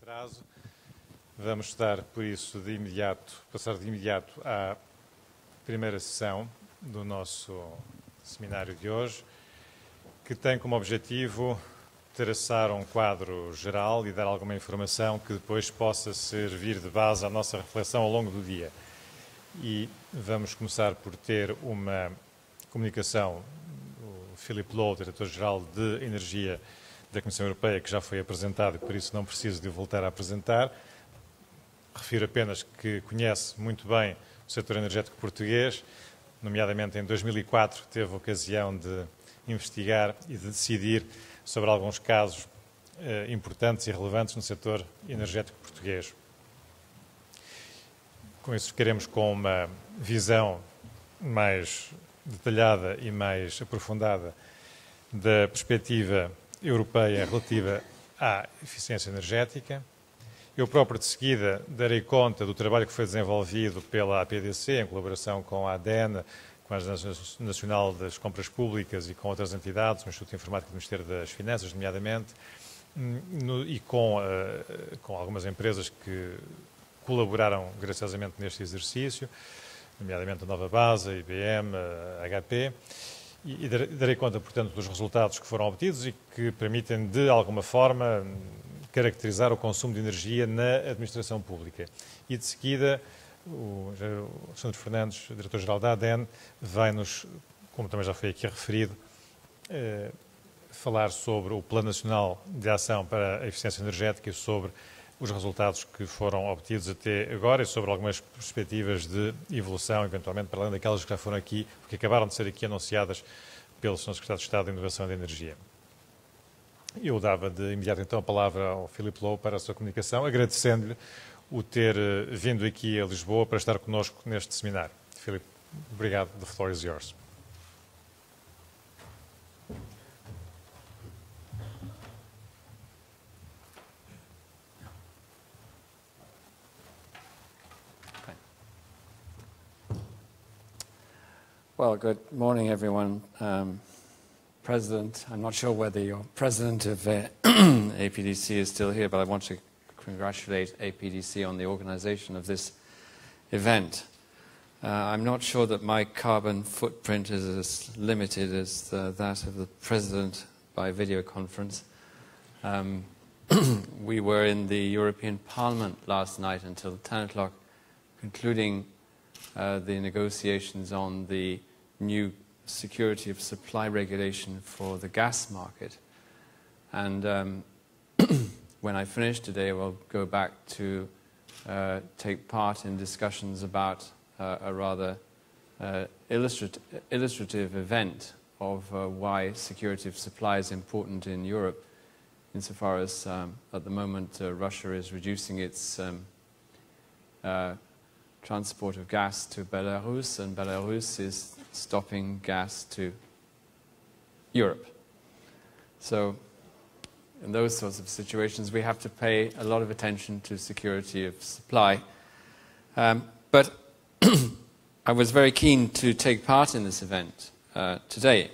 atraso. Vamos estar, por isso, passar de imediato à primeira sessão do nosso seminário de hoje, que tem como objetivo traçar um quadro geral e dar alguma informação que depois possa servir de base à nossa reflexão ao longo do dia. E vamos começar por ter uma comunicação do Philip Lowe, Diretor-Geral de Energia da Comissão Europeia, que já foi apresentado e por isso não preciso de o voltar a apresentar. Refiro apenas que conhece muito bem o setor energético português, nomeadamente em 2004 teve a ocasião de investigar e de decidir sobre alguns casos importantes e relevantes no setor energético português. Com isso ficaremos com uma visão mais detalhada e mais aprofundada da perspectiva europeia relativa à eficiência energética. Eu próprio, de seguida, darei conta do trabalho que foi desenvolvido pela APDC, em colaboração com a ADN, com a Agência Nacional das Compras Públicas e com outras entidades, o Instituto de Informática do Ministério das Finanças, nomeadamente, e com algumas empresas que colaboraram graciosamente neste exercício, nomeadamente a Nova Base, a IBM, a HP, e darei conta, portanto, dos resultados que foram obtidos e que permitem, de alguma forma, caracterizar o consumo de energia na administração pública. E, de seguida, o Alexandre Fernandes, Diretor-Geral da ADN, vai-nos, como também já foi aqui referido, falar sobre o Plano Nacional de Ação para a Eficiência Energética e sobre os resultados que foram obtidos até agora e sobre algumas perspectivas de evolução, eventualmente para além daquelas que já foram aqui, porque acabaram de ser aqui anunciadas pelo Sr. Secretário de Estado de Inovação e de Energia. Eu dava de imediato então a palavra ao Philip Lowe para a sua comunicação, agradecendo-lhe o ter vindo aqui a Lisboa para estar connosco neste seminário. Philip, obrigado. The floor is yours. Well, good morning, everyone. President, I'm not sure whether your president of APDC is still here, but I want to congratulate APDC on the organization of this event. I'm not sure that my carbon footprint is as limited as that of the president by video conference. We were in the European Parliament last night until 10 o'clock, concluding the negotiations on the new security of supply regulation for the gas market. And when I finish today, I will go back to take part in discussions about a rather illustrative event of why security of supply is important in Europe, insofar as at the moment Russia is reducing its transport of gas to Belarus, and Belarus is stopping gas to Europe. So in those sorts of situations, we have to pay a lot of attention to security of supply. But I was very keen to take part in this event today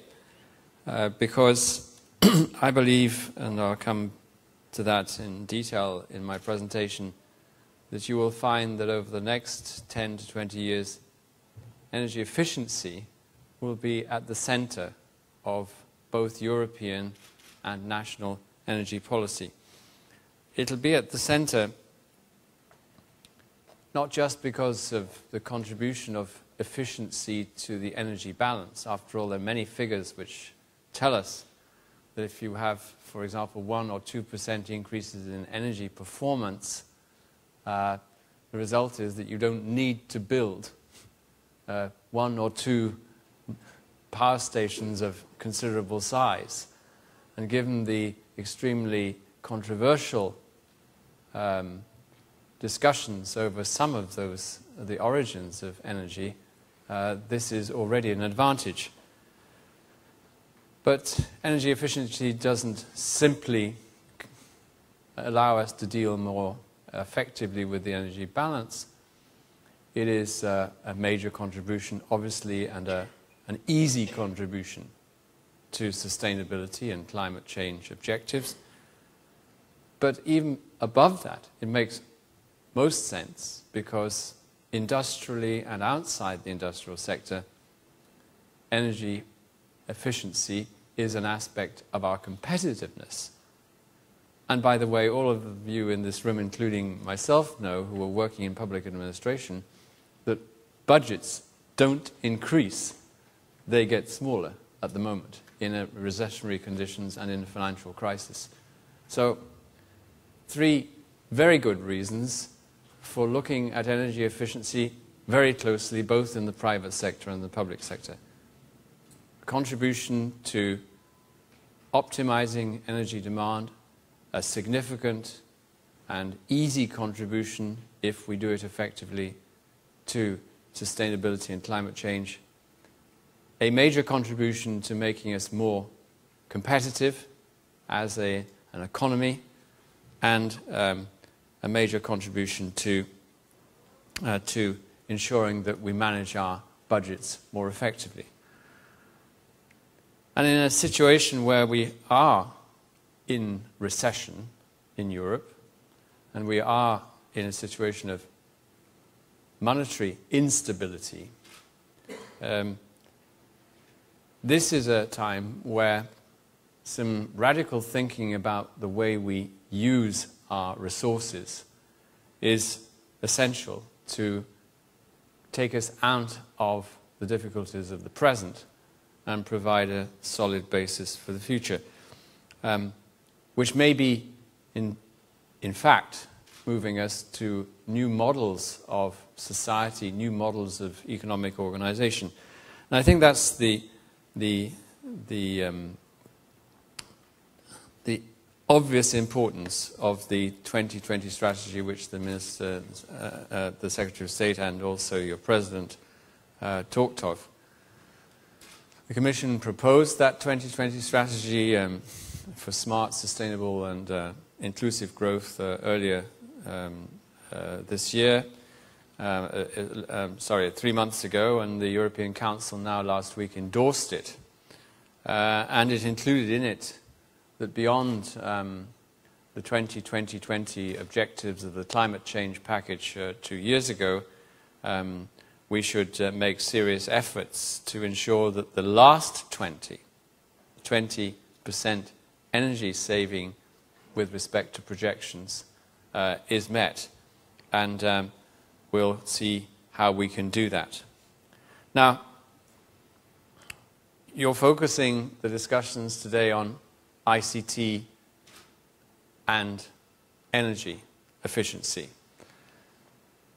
because I believe, and I'll come to that in detail in my presentation, that you will find that over the next 10 to 20 years, energy efficiency will be at the center of both European and national energy policy. It'll be at the center not just because of the contribution of efficiency to the energy balance. After all, there are many figures which tell us that if you have, for example, 1 or 2% increases in energy performance, the result is that you don't need to build 1 or 2 power stations of considerable size. And given the extremely controversial discussions over some of those, the origins of energy, this is already an advantage. But energy efficiency doesn't simply allow us to deal more effectively with the energy balance. It is a major contribution, obviously, and an easy contribution to sustainability and climate change objectives. But even above that, it makes most sense because industrially and outside the industrial sector, energy efficiency is an aspect of our competitiveness. And by the way, all of you in this room, including myself, know, who are working in public administration, that budgets don't increase, they get smaller at the moment in a recessionary conditions and in a financial crisis. So, 3 very good reasons for looking at energy efficiency very closely, both in the private sector and the public sector. Contribution to optimizing energy demand, a significant and easy contribution, if we do it effectively, to sustainability and climate change. A major contribution to making us more competitive as an economy, and a major contribution to ensuring that we manage our budgets more effectively. And in a situation where we are in recession in Europe, and we are in a situation of monetary instability, this is a time where some radical thinking about the way we use our resources is essential to take us out of the difficulties of the present and provide a solid basis for the future, which may be, in fact, moving us to new models of society, new models of economic organization. And I think that's the obvious importance of the 2020 strategy, which the Minister, the Secretary of State, and also your President talked of. The Commission proposed that 2020 strategy for smart, sustainable and inclusive growth earlier this year, 3 months ago, and the European Council now last week endorsed it. And it included in it that beyond the 2020 objectives of the climate change package 2 years ago, we should make serious efforts to ensure that the last 20% energy saving with respect to projections is met. And we'll see how we can do that. Now, you're focusing the discussions today on ICT and energy efficiency.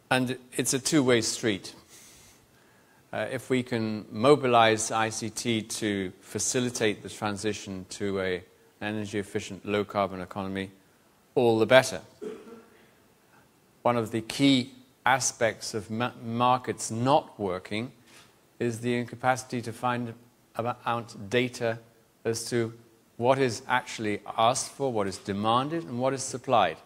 And it's a two-way street. If we can mobilize ICT to facilitate the transition to an energy-efficient, low-carbon economy, all the better. One of the key aspects of markets not working is the incapacity to find out data as to what is actually asked for, what is demanded, and what is supplied.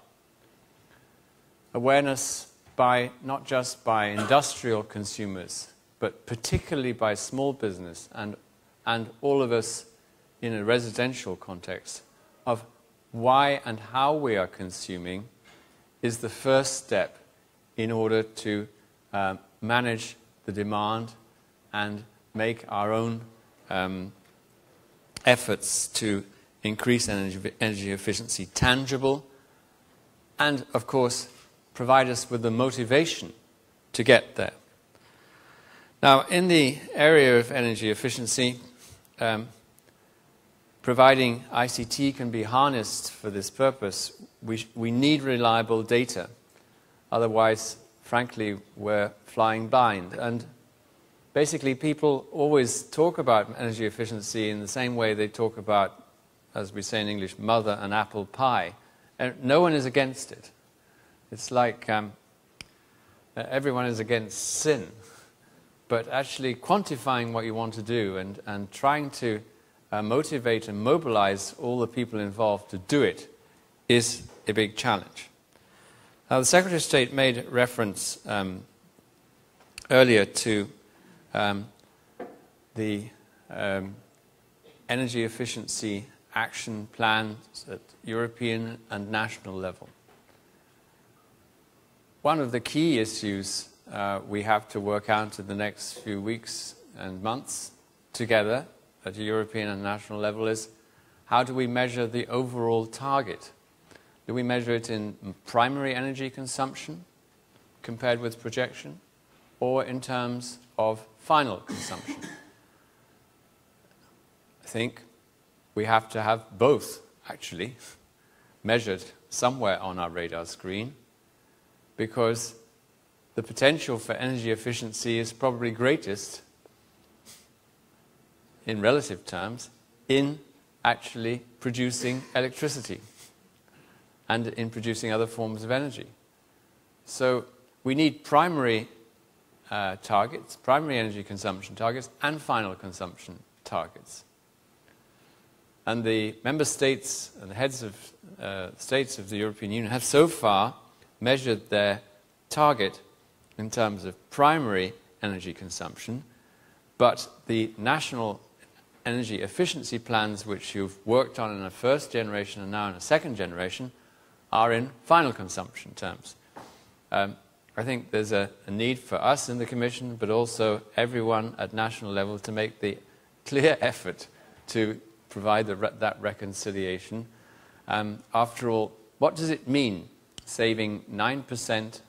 Awareness by not just by industrial consumers, but particularly by small business and all of us in a residential context of why and how we are consuming is the first step in order to manage the demand and make our own efforts to increase energy efficiency tangible, and, of course, provide us with the motivation to get there. Now, in the area of energy efficiency, providing ICT can be harnessed for this purpose. We need reliable data. Otherwise, frankly, we're flying blind. And basically, people always talk about energy efficiency in the same way they talk about, as we say in English, mother and apple pie. And no one is against it. It's like everyone is against sin. But actually quantifying what you want to do and trying to motivate and mobilize all the people involved to do it is a big challenge. Now, the Secretary of State made reference earlier to the energy efficiency action plans at European and national level. One of the key issues we have to work out in the next few weeks and months together at a European and national level is how do we measure the overall target? Do we measure it in primary energy consumption compared with projection, or in terms of final consumption? I think we have to have both, actually, measured somewhere on our radar screen, because the potential for energy efficiency is probably greatest, in relative terms, in actually producing electricity and in producing other forms of energy. So we need primary targets, primary energy consumption targets, and final consumption targets. And the member states and the heads of states of the European Union have so far measured their target in terms of primary energy consumption, but the national energy efficiency plans which you've worked on in a first generation and now in a second generation are in final consumption terms. I think there's a need for us in the Commission, but also everyone at national level, to make the clear effort to provide that reconciliation. After all, what does it mean saving 9%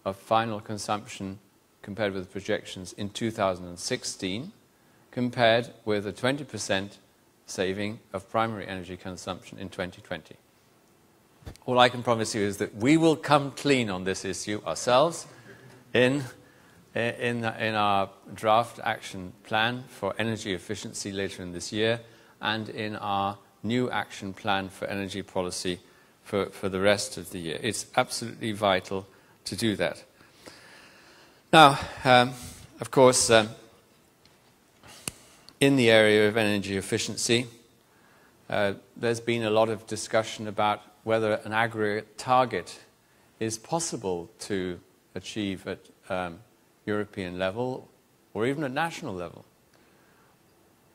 of final consumption compared with projections in 2016, compared with a 20% saving of primary energy consumption in 2020? All I can promise you is that we will come clean on this issue ourselves in our draft action plan for energy efficiency later in this year, and in our new action plan for energy policy for the rest of the year. It's absolutely vital to do that. Now, of course, in the area of energy efficiency, there's been a lot of discussion about whether an aggregate target is possible to achieve at European level or even at national level.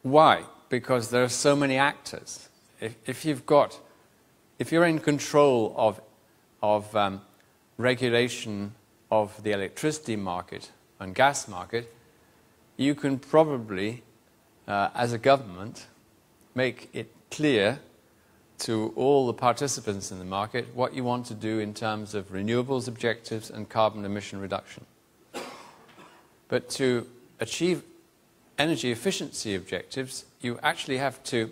Why? Because there are so many actors. If you're in control of regulation of the electricity market and gas market, you can probably, as a government, make it clear to all the participants in the market what you want to do in terms of renewables objectives and carbon emission reduction. But to achieve energy efficiency objectives, you actually have to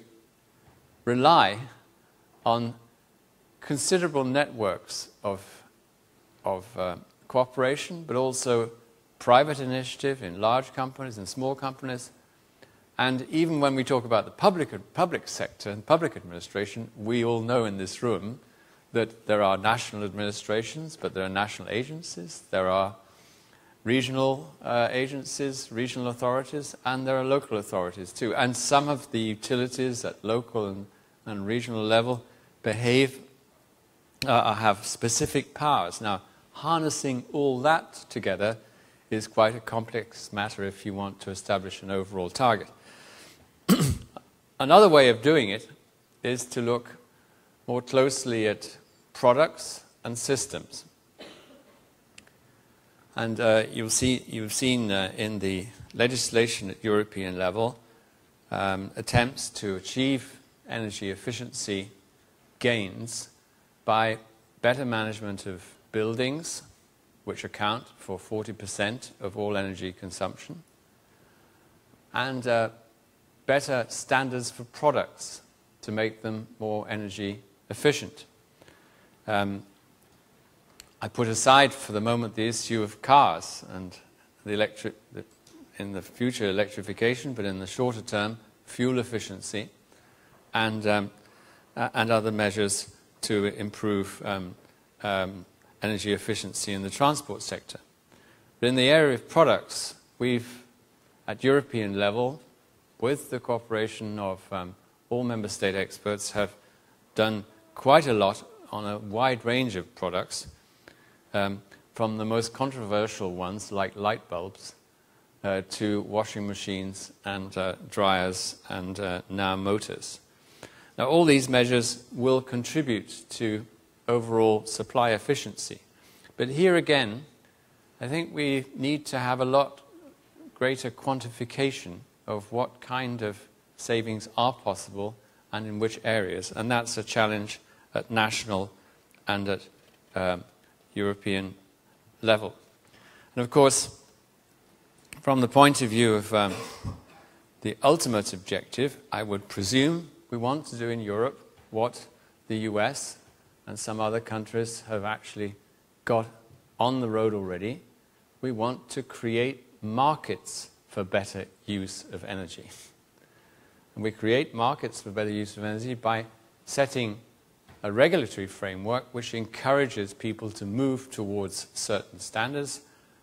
rely on considerable networks of cooperation, but also private initiative in large companies and small companies. And even when we talk about the public sector and public administration, we all know in this room that there are national administrations, but there are national agencies, there are regional agencies, regional authorities, and there are local authorities too. And some of the utilities at local and regional level have specific powers. Now, harnessing all that together is quite a complex matter if you want to establish an overall target. Another way of doing it is to look more closely at products and systems. And you've seen in the legislation at European level attempts to achieve energy efficiency gains by better management of buildings, which account for 40% of all energy consumption, and better standards for products to make them more energy efficient. I put aside for the moment the issue of cars and in the future electrification, but in the shorter term, fuel efficiency and other measures to improve energy efficiency in the transport sector. But in the area of products, we've, at European level, with the cooperation of all member state experts, have done quite a lot on a wide range of products, from the most controversial ones like light bulbs to washing machines and dryers and now motors. Now, all these measures will contribute to overall supply efficiency. But here again, I think we need to have a lot greater quantification of what kind of savings are possible and in which areas. And that's a challenge at national and at European level. And of course, from the point of view of the ultimate objective, I would presume we want to do in Europe what the US and some other countries have actually got on the road already. We want to create markets for better use of energy. And we create markets for better use of energy by setting a regulatory framework which encourages people to move towards certain standards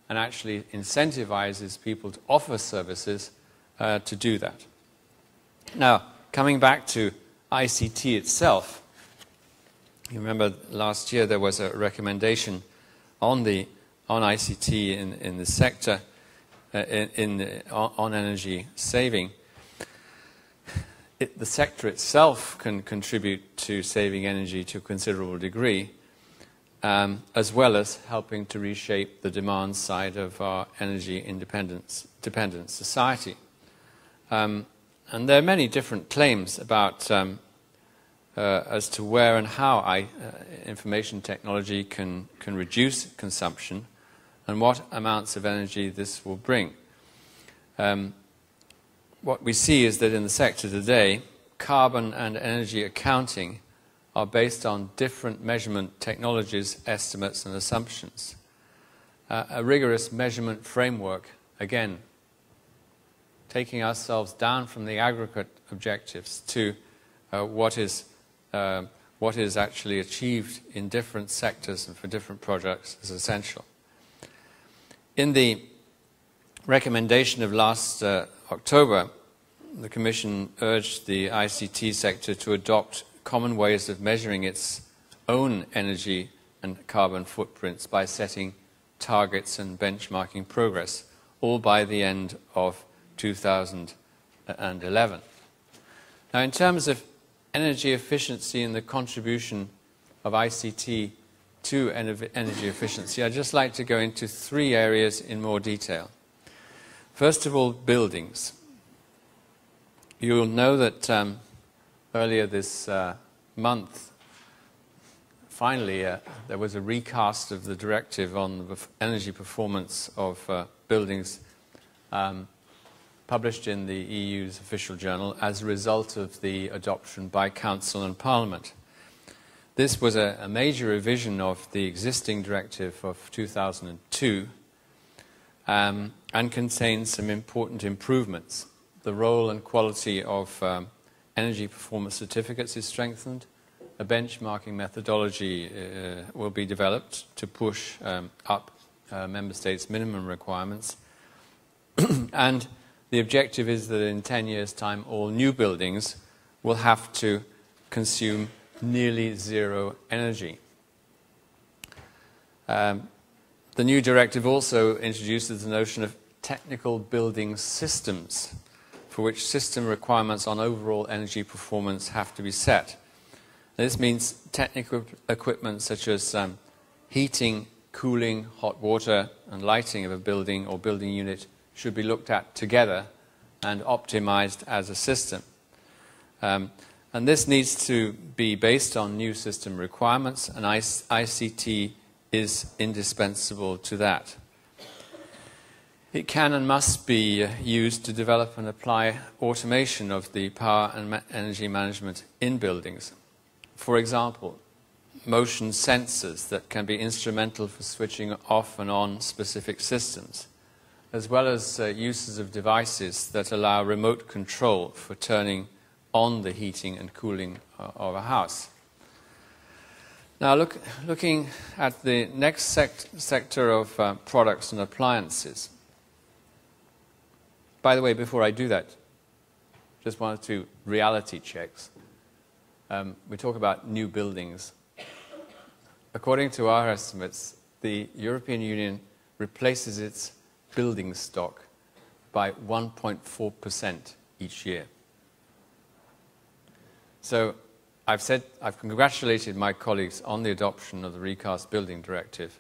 and actually incentivizes people to offer services to do that. Now, coming back to ICT itself, you remember last year there was a recommendation on ICT in the sector, on energy saving. The sector itself can contribute to saving energy to a considerable degree, as well as helping to reshape the demand side of our energy dependent society. And there are many different claims about as to where and how information technology can reduce consumption and what amounts of energy this will bring. What we see is that in the sector today, carbon and energy accounting are based on different measurement technologies, estimates and assumptions. A rigorous measurement framework, again, taking ourselves down from the aggregate objectives to what is actually achieved in different sectors and for different projects is essential. In the recommendation of last October, the Commission urged the ICT sector to adopt common ways of measuring its own energy and carbon footprints by setting targets and benchmarking progress, all by the end of 2011. Now, in terms of energy efficiency and the contribution of ICT to energy efficiency, I'd just like to go into three areas in more detail. First of all, buildings. You'll know that earlier this month, finally, there was a recast of the directive on the energy performance of buildings published in the EU's official journal as a result of the adoption by Council and Parliament. This was a major revision of the existing directive of 2002 and contains some important improvements. The role and quality of energy performance certificates is strengthened. A benchmarking methodology will be developed to push up member states' minimum requirements. And the objective is that in 10 years' time, all new buildings will have to consume nearly zero energy. The new directive also introduces the notion of technical building systems, for which system requirements on overall energy performance have to be set. This means technical equipment such as heating, cooling, hot water and lighting of a building or building unit should be looked at together and optimized as a system. And this needs to be based on new system requirements, and ICT is indispensable to that. It can and must be used to develop and apply automation of the power and energy management in buildings. For example, motion sensors that can be instrumental for switching off and on specific systems, as well as uses of devices that allow remote control for turning on the heating and cooling of a house. Now, looking at the next sector of products and appliances. By the way, before I do that, just wanted to reality checks. We talk about new buildings. According to our estimates, the European Union replaces its building stock by 1.4% each year. So I've congratulated my colleagues on the adoption of the Recast Building Directive.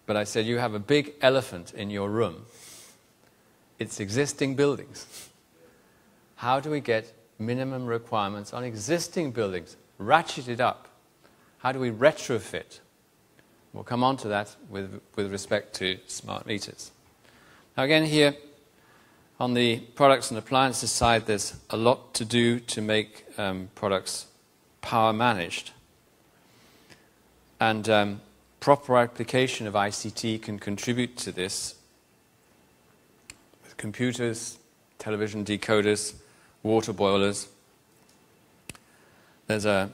But I said, you have a big elephant in your room. It's existing buildings. How do we get minimum requirements on existing buildings ratcheted up? How do we retrofit? We'll come on to that with respect to smart meters. Now again here, on the products and appliances side, there's a lot to do to make products power managed. And proper application of ICT can contribute to this. With computers, television decoders, water boilers. There's a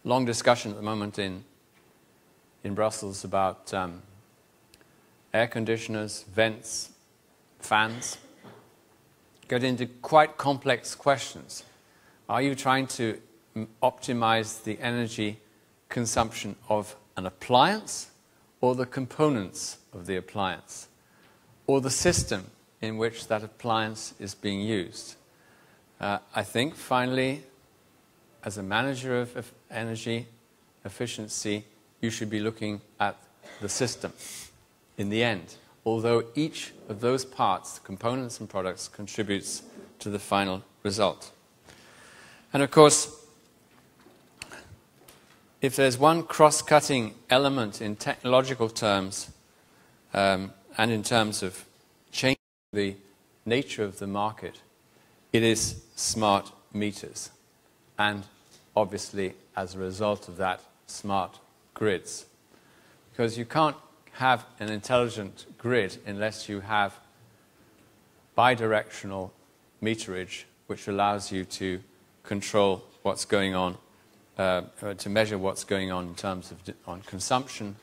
long discussion at the moment in Brussels about air conditioners, vents, fans. Get into quite complex questions. Are you trying to optimize the energy consumption of an appliance, or the components of the appliance, or the system in which that appliance is being used? I think, finally, as a manager of energy efficiency, you should be looking at the system in the end, although each of those parts, components and products, contributes to the final result. And of course, if there's one cross-cutting element in technological terms and in terms of changing the nature of the market, it is smart meters. And obviously, as a result of that, smart grids. Because you can't have an intelligent grid unless you have bidirectional meterage, which allows you to control what's going on, to measure what's going on in terms of on consumption,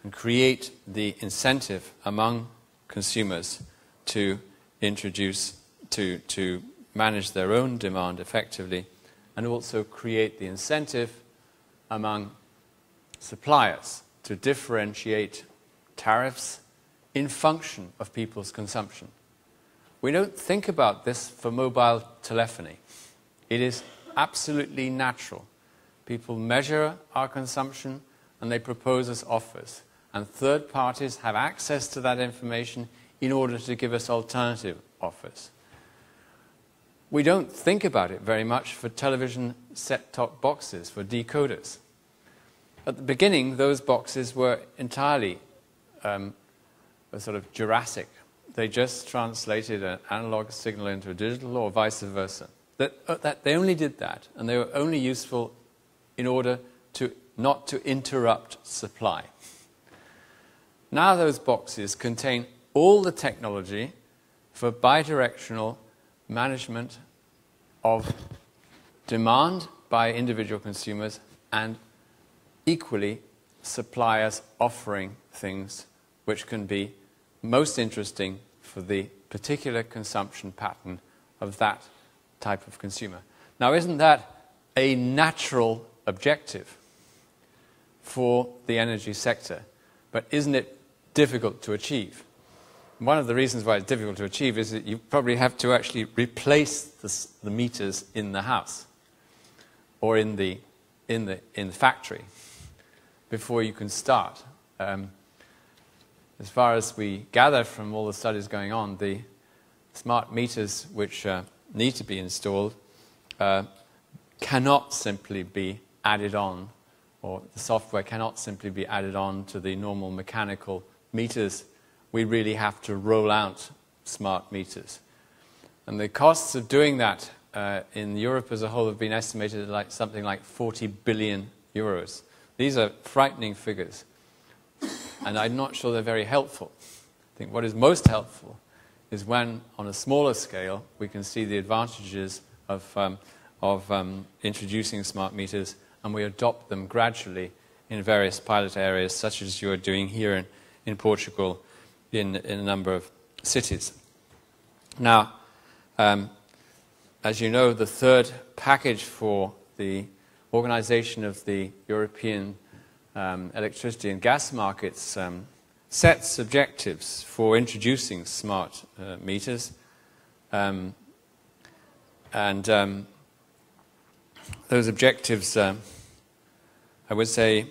and create the incentive among consumers to introduce, to manage their own demand effectively, and also create the incentive among suppliers to differentiate tariffs in function of people's consumption. We don't think about this for mobile telephony. It is absolutely natural. People measure our consumption and they propose us offers. And third parties have access to that information in order to give us alternative offers. We don't think about it very much for television set-top boxes, for decoders. At the beginning, those boxes were entirely sort of Jurassic. They just translated an analog signal into a digital or vice versa. They only did that, and they were only useful in order to not to interrupt supply. Now those boxes contain all the technology for bidirectional management of demand by individual consumers and equally suppliers offering things which can be most interesting for the particular consumption pattern of that type of consumer. Now, isn't that a natural objective for the energy sector? But isn't it difficult to achieve? One of the reasons why it's difficult to achieve is that you probably have to actually replace the meters in the house or in the factory before you can start. As far as we gather from all the studies going on, the smart meters which need to be installed cannot simply be added on, or the software cannot simply be added on to the normal mechanical meters. We really have to roll out smart meters. And the costs of doing that in Europe as a whole have been estimated at something like 40 billion euros. These are frightening figures, and I'm not sure they're very helpful. I think what is most helpful is when, on a smaller scale, we can see the advantages of introducing smart meters, and we adopt them gradually in various pilot areas, such as you are doing here in Portugal, in a number of cities. Now, as you know, the third package for the organization of the European electricity and gas markets sets objectives for introducing smart meters. those objectives, I would say,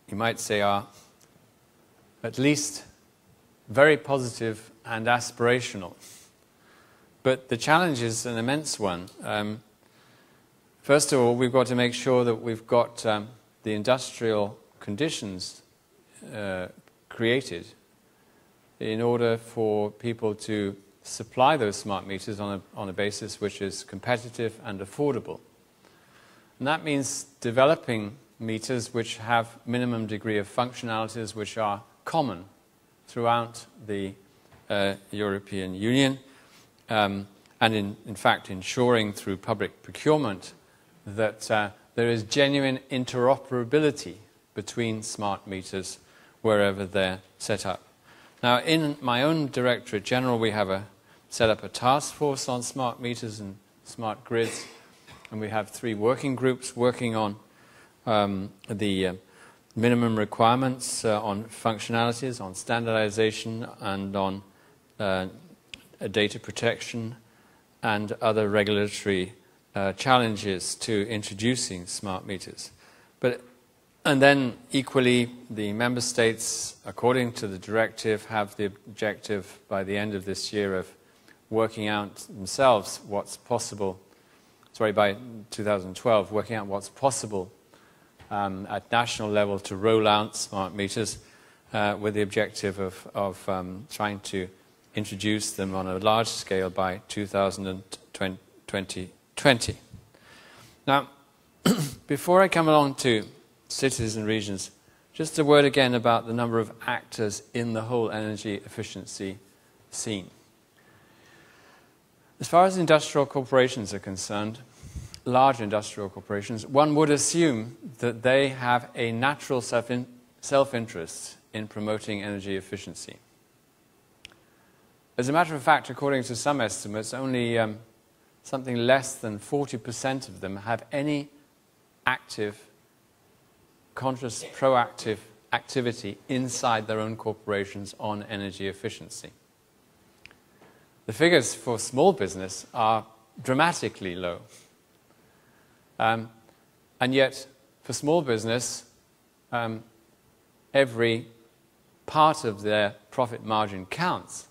you might say, are at least very positive and aspirational. But the challenge is an immense one. First of all, we've got to make sure that we've got the industrial conditions created in order for people to supply those smart meters on a basis which is competitive and affordable. And that means developing meters which have minimum degree of functionalities which are common throughout the European Union, and in fact ensuring through public procurement that there is genuine interoperability between smart meters wherever they're set up. Now, in my own Directorate General, we have set up a task force on smart meters and smart grids, and we have 3 working groups working on the minimum requirements on functionalities, on standardization, and on data protection and other regulatory challenges to introducing smart meters. And then equally, the member states, according to the directive, have the objective by the end of this year of working out themselves what's possible, by 2012, working out what's possible at national level to roll out smart meters with the objective of trying to introduce them on a large scale by 2020. Now, before I come along to cities and regions, just a word again about the number of actors in the whole energy efficiency scene. As far as industrial corporations are concerned, large industrial corporations, one would assume that they have a natural self-interest in promoting energy efficiency. As a matter of fact, according to some estimates, only something less than 40% of them have any active, conscious, proactive activity inside their own corporations on energy efficiency. The figures for small business are dramatically low. And yet, for small business, every part of their profit margin counts.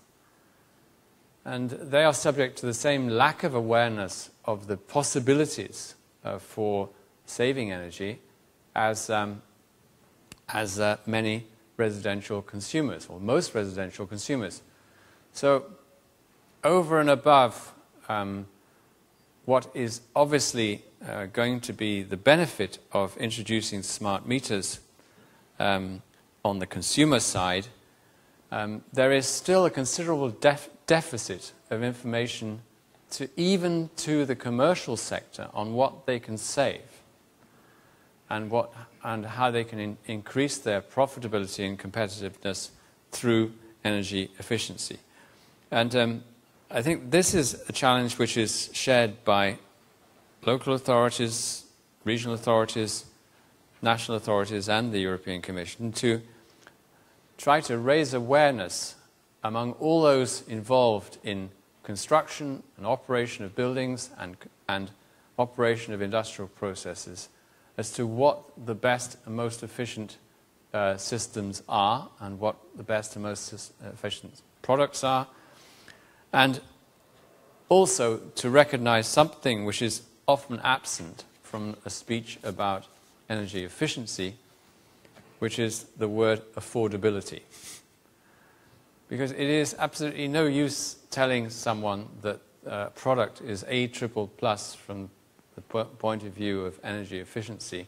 And they are subject to the same lack of awareness of the possibilities for saving energy as many residential consumers, or most residential consumers. So, over and above what is obviously going to be the benefit of introducing smart meters on the consumer side, there is still a considerable deficit of information even to the commercial sector on what they can save and how they can increase their profitability and competitiveness through energy efficiency. And I think this is a challenge which is shared by local authorities, regional authorities, national authorities, and the European Commission to try to raise awareness among all those involved in construction and operation of buildings and operation of industrial processes as to what the best and most efficient systems are and what the best and most efficient products are, and also to recognize something which is often absent from a speech about energy efficiency, which is the word affordability. Because it is absolutely no use telling someone that a product is A++ from the point of view of energy efficiency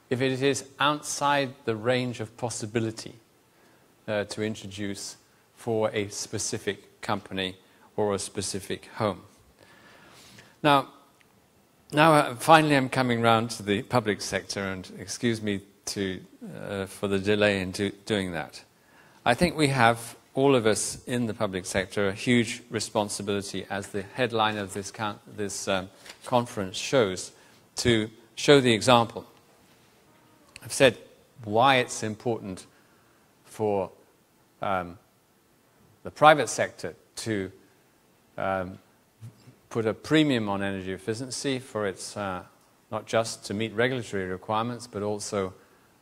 if it is outside the range of possibility to introduce for a specific company or a specific home. Now finally I'm coming round to the public sector, and excuse me for the delay in doing that. I think we have, all of us in the public sector, a huge responsibility, as the headline of this conference shows, to show the example. I've said why it's important for the private sector to put a premium on energy efficiency for its not just to meet regulatory requirements, but also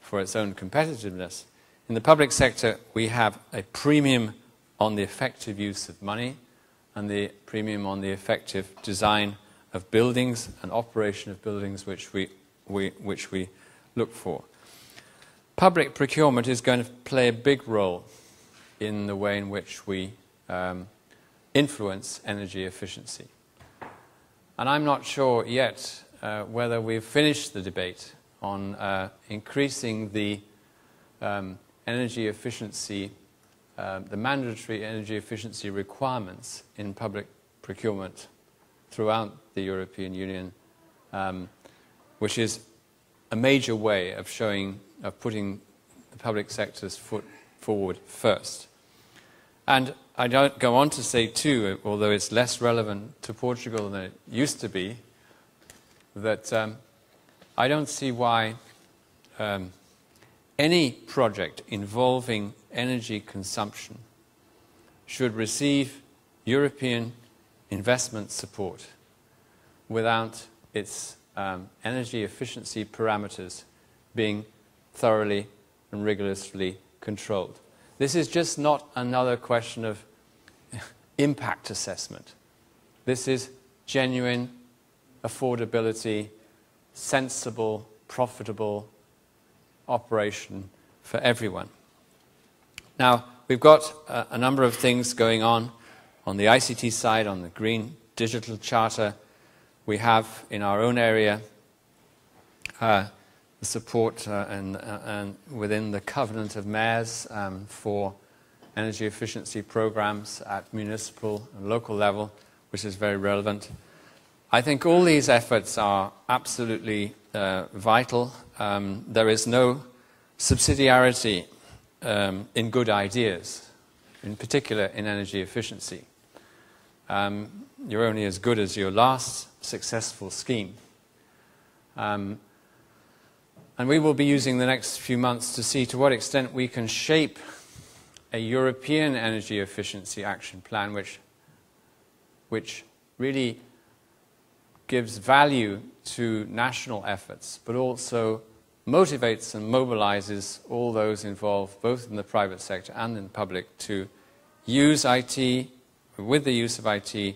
for its own competitiveness. In the public sector, we have a premium on the effective use of money and the premium on the effective design of buildings and operation of buildings which we look for. Public procurement is going to play a big role in the way in which we influence energy efficiency. And I'm not sure yet whether we've finished the debate on increasing the energy efficiency, the mandatory energy efficiency requirements in public procurement throughout the European Union, which is a major way of putting the public sector's foot forward first. And I don't go on to say too, although it's less relevant to Portugal than it used to be, that I don't see why any project involving energy consumption should receive European investment support without its energy efficiency parameters being thoroughly and rigorously controlled. This is just not another question of impact assessment. This is genuine affordability, sensible, profitable operation for everyone. Now, we've got a number of things going on the ICT side, on the Green Digital Charter. We have in our own area the support and within the Covenant of Mayors for energy efficiency programs at municipal and local level, which is very relevant. I think all these efforts are absolutely vital. There is no subsidiarity in good ideas, in particular in energy efficiency. You're only as good as your last successful scheme. And we will be using the next few months to see to what extent we can shape a European energy efficiency action plan which really gives value to national efforts, but also motivates and mobilizes all those involved, both in the private sector and in the public, to use IT, with the use of IT,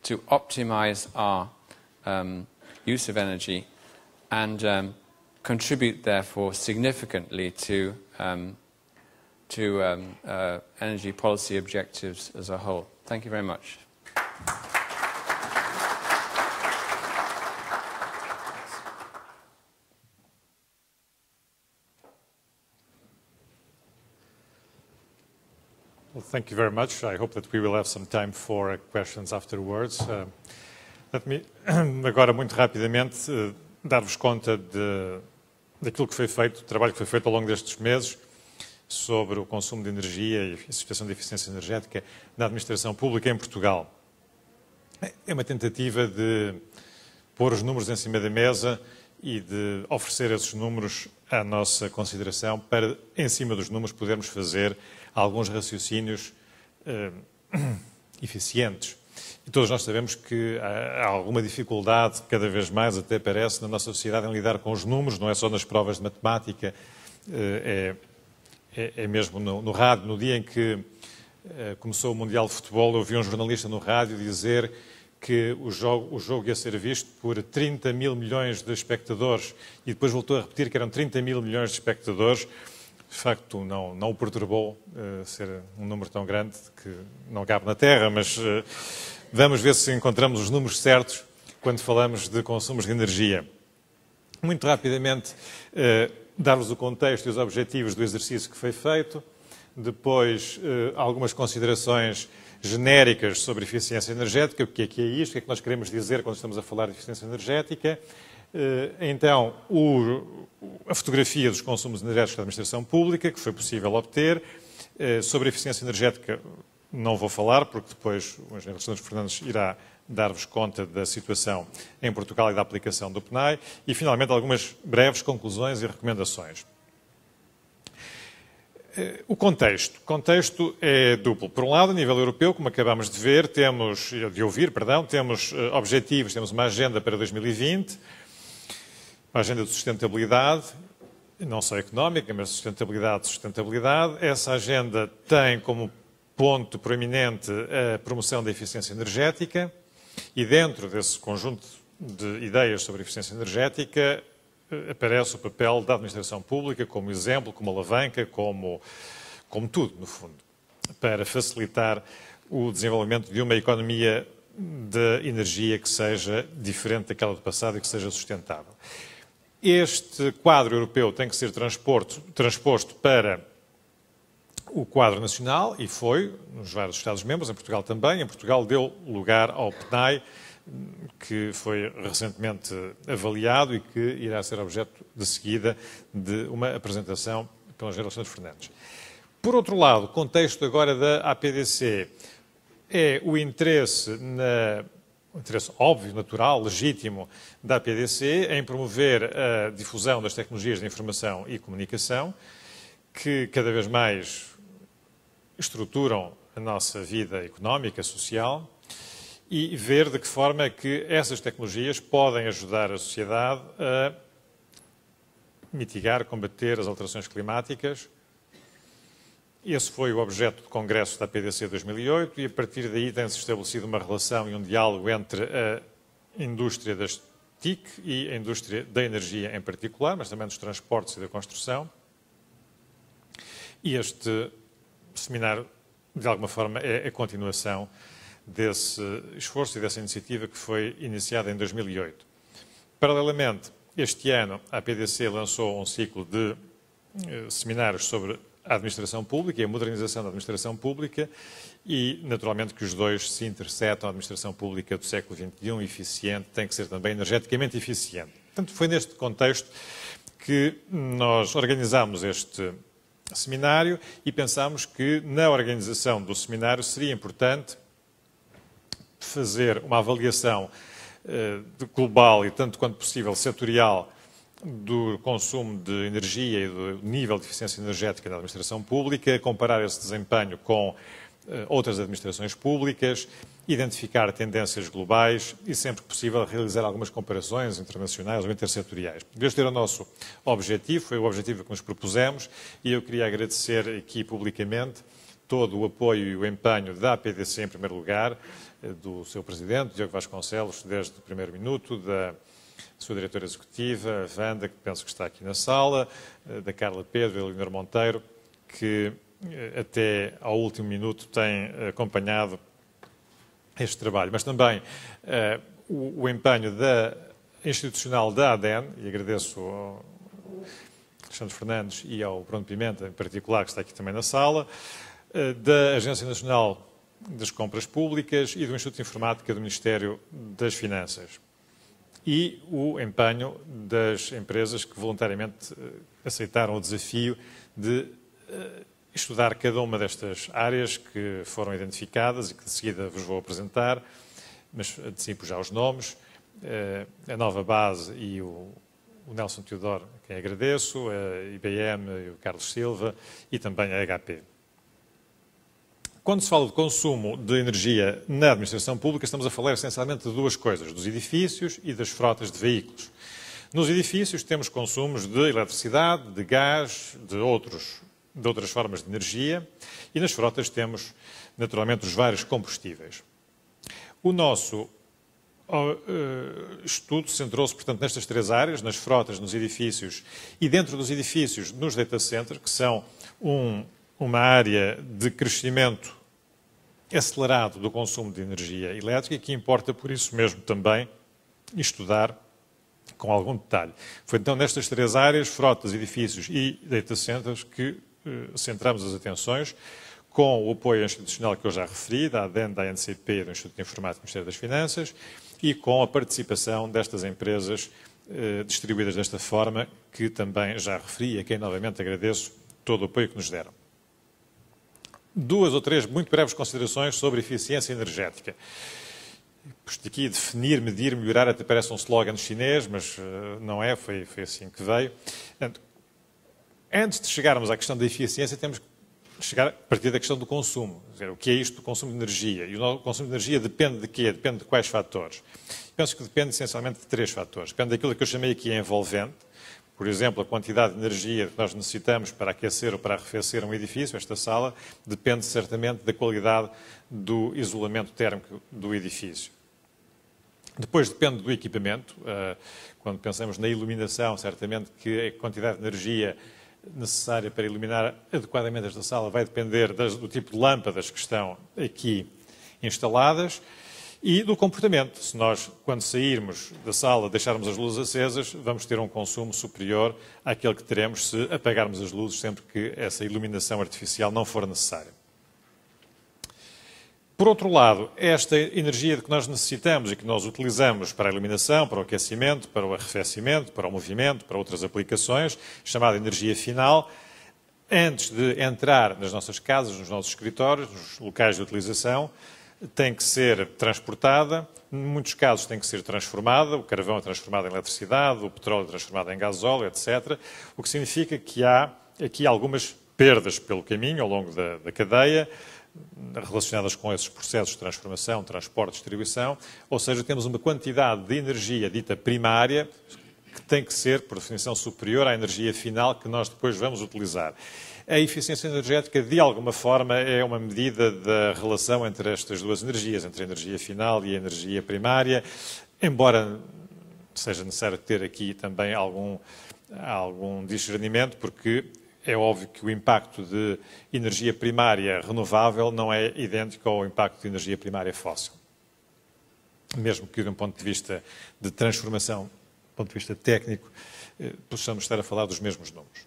to optimize our use of energy and contribute, therefore, significantly to energy policy objectives as a whole. Thank you very much. Well, thank you very much. I hope that we will have some time for questions afterwards. Let me agora, muito rapidamente, dar-vos conta daquilo que foi feito, do trabalho que foi feito ao longo destes meses sobre o consumo de energia e a situação de eficiência energética na administração pública em Portugal. É uma tentativa de pôr os números em cima da mesa e de oferecer esses números à nossa consideração para, em cima dos números, podermos fazer alguns raciocínios eficientes. E todos nós sabemos que há alguma dificuldade, cada vez mais até parece, na nossa sociedade em lidar com os números, não é só nas provas de matemática, é mesmo no rádio. No dia em que começou o Mundial de Futebol, eu ouvi um jornalista no rádio dizer que o jogo ia ser visto por 30 mil milhões de espectadores e depois voltou a repetir que eram 30 mil milhões de espectadores. De facto, não o perturbou ser um número tão grande que não cabe na Terra, mas vamos ver se encontramos os números certos quando falamos de consumos de energia. Muito rapidamente, dar-vos o contexto e os objetivos do exercício que foi feito, depois algumas considerações genéricas sobre eficiência energética, o que é isto, o que é que nós queremos dizer quando estamos a falar de eficiência energética, então a fotografia dos consumos energéticos da administração pública, que foi possível obter. Sobre a eficiência energética não vou falar, porque depois o engenheiro Alexandre Fernandes irá dar-vos conta da situação em Portugal e da aplicação do PNAE, e finalmente algumas breves conclusões e recomendações. O contexto é duplo. Por um lado, a nível europeu, como acabamos de ver, temos objetivos, temos uma agenda para 2020, uma agenda de sustentabilidade, não só económica, mas de sustentabilidade. Essa agenda tem como ponto proeminente a promoção da eficiência energética e dentro desse conjunto de ideias sobre eficiência energética aparece o papel da administração pública como exemplo, como alavanca, como tudo, no fundo, para facilitar o desenvolvimento de uma economia de energia que seja diferente daquela do passado e que seja sustentável. Este quadro europeu tem que ser transposto para o quadro nacional e foi, nos vários Estados-membros, em Portugal também. Em Portugal deu lugar ao PNAE, que foi recentemente avaliado e que irá ser objeto de seguida de uma apresentação pelo Engenheiro Alexandre Fernandes. Por outro lado, o contexto agora da APDC é o interesse óbvio, natural, legítimo da APDC em promover a difusão das tecnologias de informação e comunicação, que cada vez mais estruturam a nossa vida económica, social, e ver de que forma é que essas tecnologias podem ajudar a sociedade a mitigar, combater as alterações climáticas. Esse foi o objeto do Congresso da APDC 2008 e, a partir daí, tem-se estabelecido uma relação e um diálogo entre a indústria das TIC e a indústria da energia em particular, mas também dos transportes e da construção. E este seminário, de alguma forma, é a continuação desse esforço e dessa iniciativa que foi iniciada em 2008. Paralelamente, este ano, a APDC lançou um ciclo de seminários sobre a administração pública e a modernização da administração pública e, naturalmente, que os dois se intersetam. A administração pública do século XXI, eficiente, tem que ser também energeticamente eficiente. Portanto, foi neste contexto que nós organizámos este seminário e pensámos que, na organização do seminário, seria importante fazer uma avaliação global e, tanto quanto possível, setorial do consumo de energia e do nível de eficiência energética da administração pública, comparar esse desempenho com outras administrações públicas, identificar tendências globais e, sempre que possível, realizar algumas comparações internacionais ou intersetoriais. Este era o nosso objetivo, foi o objetivo que nos propusemos e eu queria agradecer aqui publicamente todo o apoio e o empenho da APDC, em primeiro lugar, do seu presidente, Diogo Vasconcelos, desde o primeiro minuto, da sua diretora executiva, a Wanda, que penso que está aqui na sala, da Carla Pedro e da Leonor Monteiro, que até ao último minuto têm acompanhado este trabalho. Mas também o empenho institucional da ADEN, e agradeço ao Alexandre Fernandes e ao Bruno Pimenta, em particular, que está aqui também na sala, da Agência Nacional das Compras Públicas e do Instituto de Informática do Ministério das Finanças. E o empenho das empresas que voluntariamente aceitaram o desafio de estudar cada uma destas áreas que foram identificadas e que de seguida vos vou apresentar, mas antecipo já os nomes, a Nova Base e o Nelson Teodoro, a quem agradeço, a IBM e o Carlos Silva e também a HP. Quando se fala de consumo de energia na administração pública, estamos a falar essencialmente de duas coisas, dos edifícios e das frotas de veículos. Nos edifícios temos consumos de eletricidade, de gás, de outras formas de energia e nas frotas temos, naturalmente, os vários combustíveis. O nosso estudo centrou-se, portanto, nestas três áreas, nas frotas, nos edifícios e dentro dos edifícios, nos data centers, que são uma área de crescimento acelerado do consumo de energia elétrica e que importa, por isso mesmo, também estudar com algum detalhe. Foi então nestas três áreas, frotas, edifícios e data centers, que centramos as atenções com o apoio institucional que eu já referi, da ADEN, da ANCP e do Instituto de Informática do Ministério das Finanças e com a participação destas empresas distribuídas desta forma, que também já referi e a quem novamente agradeço todo o apoio que nos deram. Duas ou três muito breves considerações sobre eficiência energética. Isto aqui, definir, medir, melhorar, até parece um slogan chinês, mas não é, foi assim que veio. Portanto, antes de chegarmos à questão da eficiência, temos que chegar a partir da questão do consumo. Quer dizer, o que é isto do consumo de energia? E o consumo de energia depende de quê? Depende de quais fatores? Penso que depende essencialmente de 3 fatores. Depende daquilo que eu chamei aqui envolvente. Por exemplo, a quantidade de energia que nós necessitamos para aquecer ou para arrefecer um edifício, esta sala, depende certamente da qualidade do isolamento térmico do edifício. Depois depende do equipamento. Quando pensamos na iluminação, certamente que a quantidade de energia necessária para iluminar adequadamente esta sala vai depender do tipo de lâmpadas que estão aqui instaladas e do comportamento. Se nós, quando sairmos da sala, deixarmos as luzes acesas, vamos ter um consumo superior àquele que teremos se apagarmos as luzes sempre que essa iluminação artificial não for necessária. Por outro lado, esta energia de que nós necessitamos e que nós utilizamos para a iluminação, para o aquecimento, para o arrefecimento, para o movimento, para outras aplicações, chamada energia final, antes de entrar nas nossas casas, nos nossos escritórios, nos locais de utilização, tem que ser transportada, em muitos casos tem que ser transformada, o carvão é transformado em eletricidade, o petróleo é transformado em gasóleo, etc. O que significa que há aqui algumas perdas pelo caminho, ao longo da cadeia, relacionadas com esses processos de transformação, transporte, distribuição, ou seja, temos uma quantidade de energia dita primária que tem que ser, por definição, superior à energia final que nós depois vamos utilizar. A eficiência energética, de alguma forma, é uma medida da relação entre estas duas energias, entre a energia final e a energia primária, embora seja necessário ter aqui também algum discernimento, porque é óbvio que o impacto de energia primária renovável não é idêntico ao impacto de energia primária fóssil. Mesmo que, de um ponto de vista de transformação, do ponto de vista técnico, possamos estar a falar dos mesmos números.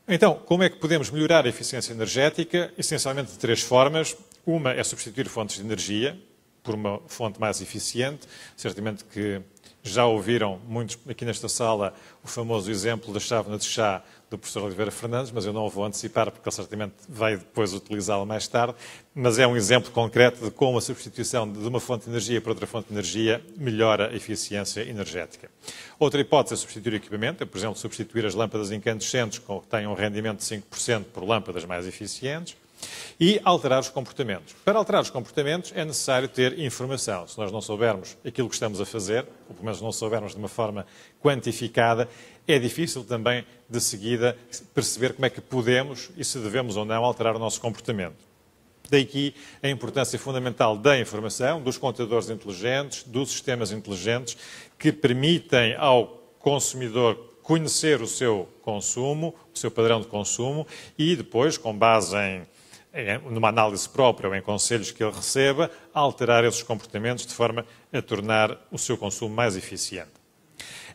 Então, como é que podemos melhorar a eficiência energética? Essencialmente de 3 formas. Uma é substituir fontes de energia por uma fonte mais eficiente. Certamente que já ouviram muitos aqui nesta sala o famoso exemplo da chávena de chá do professor Oliveira Fernandes, mas eu não o vou antecipar porque ele certamente vai depois utilizá-la mais tarde, mas é um exemplo concreto de como a substituição de uma fonte de energia por outra fonte de energia melhora a eficiência energética. Outra hipótese é substituir o equipamento, é, por exemplo, substituir as lâmpadas incandescentes que têm um rendimento de 5% por lâmpadas mais eficientes, e alterar os comportamentos. Para alterar os comportamentos é necessário ter informação. Se nós não soubermos aquilo que estamos a fazer, ou pelo menos não soubermos de uma forma quantificada, é difícil também, de seguida, perceber como é que podemos e se devemos ou não alterar o nosso comportamento. Daí a importância fundamental da informação, dos contadores inteligentes, dos sistemas inteligentes, que permitem ao consumidor conhecer o seu consumo, o seu padrão de consumo, e depois, com base numa análise própria ou em conselhos que ele receba, alterar esses comportamentos de forma a tornar o seu consumo mais eficiente.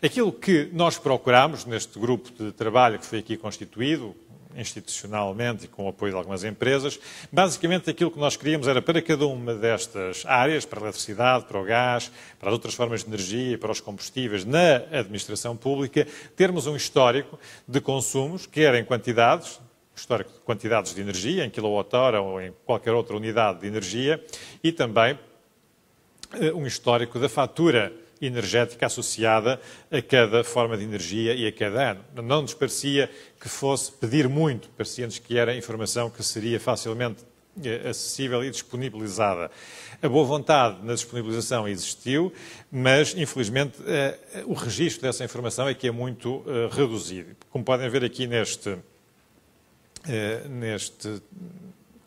Aquilo que nós procuramos neste grupo de trabalho que foi aqui constituído, institucionalmente e com o apoio de algumas empresas, basicamente aquilo que nós queríamos era para cada uma destas áreas, para a eletricidade, para o gás, para as outras formas de energia e para os combustíveis na administração pública, termos um histórico de consumos, quer em quantidades, histórico de quantidades de energia, em quilowatt-hora ou em qualquer outra unidade de energia, e também um histórico da fatura energética associada a cada forma de energia e a cada ano. Não nos parecia que fosse pedir muito, parecia-nos que era informação que seria facilmente acessível e disponibilizada. A boa vontade na disponibilização existiu, mas, infelizmente, o registro dessa informação é que é muito reduzido. Como podem ver aqui neste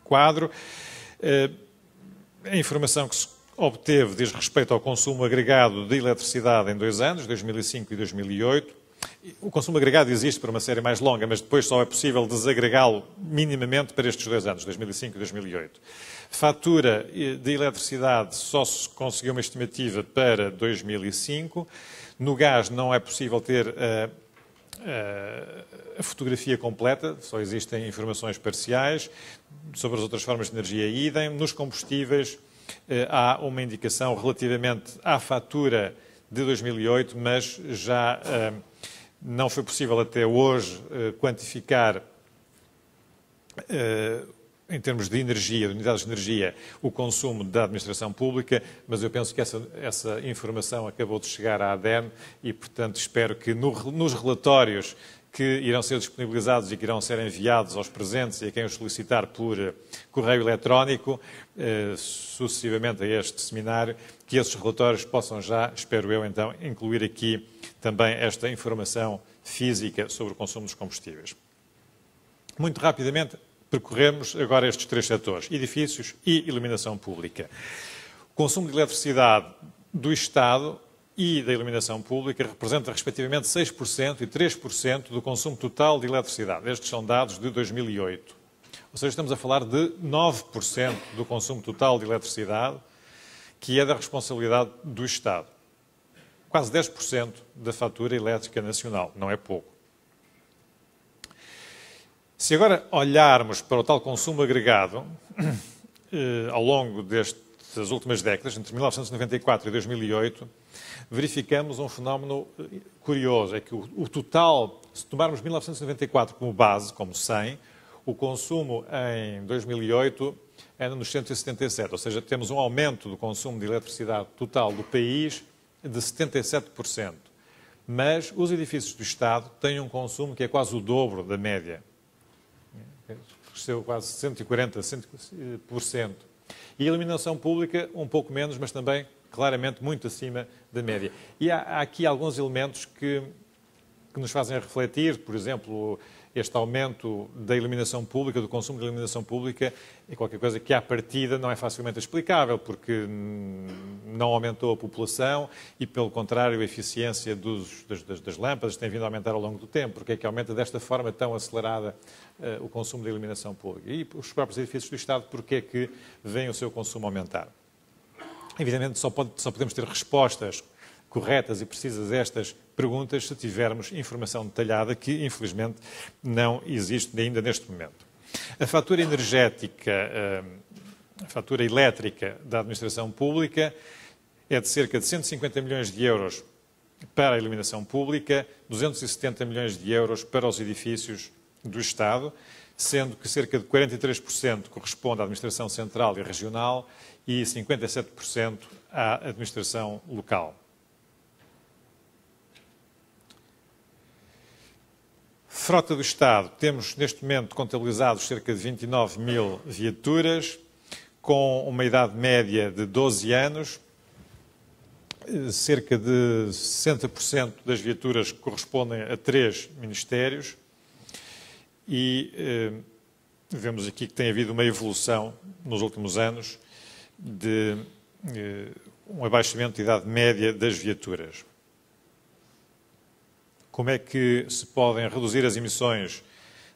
quadro, a informação que se obteve diz respeito ao consumo agregado de eletricidade em 2 anos, 2005 e 2008. O consumo agregado existe para uma série mais longa, mas depois só é possível desagregá-lo minimamente para estes 2 anos, 2005 e 2008. Fatura de eletricidade só se conseguiu uma estimativa para 2005. No gás não é possível ter a fotografia completa, só existem informações parciais. Sobre as outras formas de energia, idem. Nos combustíveis há uma indicação relativamente à fatura de 2008, mas já não foi possível até hoje quantificar em termos de energia, de unidades de energia, o consumo da administração pública, mas eu penso que essa informação acabou de chegar à ADEME e, portanto, espero que nos relatórios que irão ser disponibilizados e que irão ser enviados aos presentes e a quem os solicitar por correio eletrónico, sucessivamente a este seminário, que esses relatórios possam já, espero eu então, incluir aqui também esta informação física sobre o consumo dos combustíveis. Muito rapidamente, percorremos agora estes três setores, edifícios e iluminação pública. O consumo de eletricidade do Estado e da iluminação pública representa respectivamente 6% e 3% do consumo total de eletricidade. Estes são dados de 2008. Ou seja, estamos a falar de 9% do consumo total de eletricidade, que é da responsabilidade do Estado. Quase 10% da fatura elétrica nacional, não é pouco. Se agora olharmos para o tal consumo agregado, ao longo destas últimas décadas, entre 1994 e 2008, verificamos um fenómeno curioso, é que o total, se tomarmos 1994 como base, como 100, o consumo em 2008 era nos 177, ou seja, temos um aumento do consumo de eletricidade total do país de 77%. Mas os edifícios do Estado têm um consumo que é quase o dobro da média. Cresceu quase 140%. E a iluminação pública, um pouco menos, mas também claramente muito acima da média. E há aqui alguns elementos que nos fazem refletir, por exemplo, este aumento da iluminação pública, do consumo de iluminação pública, é qualquer coisa que à partida não é facilmente explicável, porque não aumentou a população e, pelo contrário, a eficiência das lâmpadas tem vindo a aumentar ao longo do tempo. Porque é que aumenta desta forma tão acelerada o consumo da iluminação pública? E os próprios edifícios do Estado, porque é que vem o seu consumo aumentar? Evidentemente, só podemos ter respostas corretas e precisas a estas perguntas se tivermos informação detalhada, que infelizmente não existe ainda neste momento. A fatura energética, a fatura elétrica da administração pública é de cerca de 150 milhões de euros para a iluminação pública, 270 milhões de euros para os edifícios do Estado, sendo que cerca de 43% corresponde à administração central e regional e 57% à administração local. Frota do Estado, temos neste momento contabilizados cerca de 29 mil viaturas, com uma idade média de 12 anos, cerca de 60% das viaturas correspondem a 3 ministérios e vemos aqui que tem havido uma evolução nos últimos anos de um abaixamento de idade média das viaturas. Como é que se podem reduzir as emissões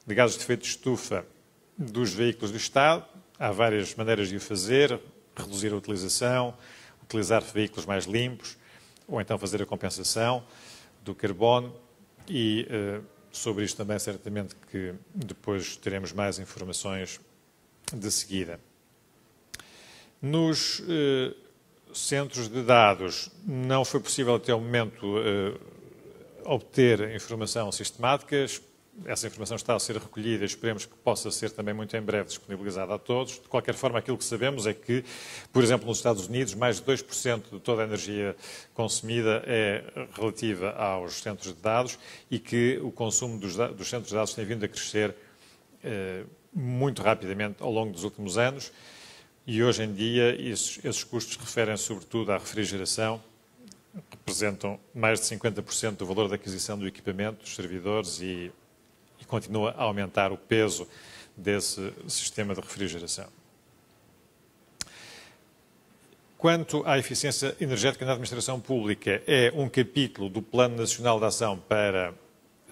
de gases de efeito de estufa dos veículos do Estado? Há várias maneiras de o fazer: reduzir a utilização, utilizar veículos mais limpos, ou então fazer a compensação do carbono. E sobre isto também, certamente, que depois teremos mais informações de seguida. Nos centros de dados não foi possível até o momento obter informação sistemática. Essa informação está a ser recolhida e esperemos que possa ser também muito em breve disponibilizada a todos. De qualquer forma, aquilo que sabemos é que, por exemplo, nos Estados Unidos, mais de 2% de toda a energia consumida é relativa aos centros de dados e que o consumo dos centros de dados tem vindo a crescer muito rapidamente ao longo dos últimos anos e hoje em dia esses custos referem sobretudo à refrigeração, representam mais de 50% do valor da aquisição do equipamento, dos servidores e continua a aumentar o peso desse sistema de refrigeração. Quanto à eficiência energética na administração pública, é um capítulo do Plano Nacional de Ação para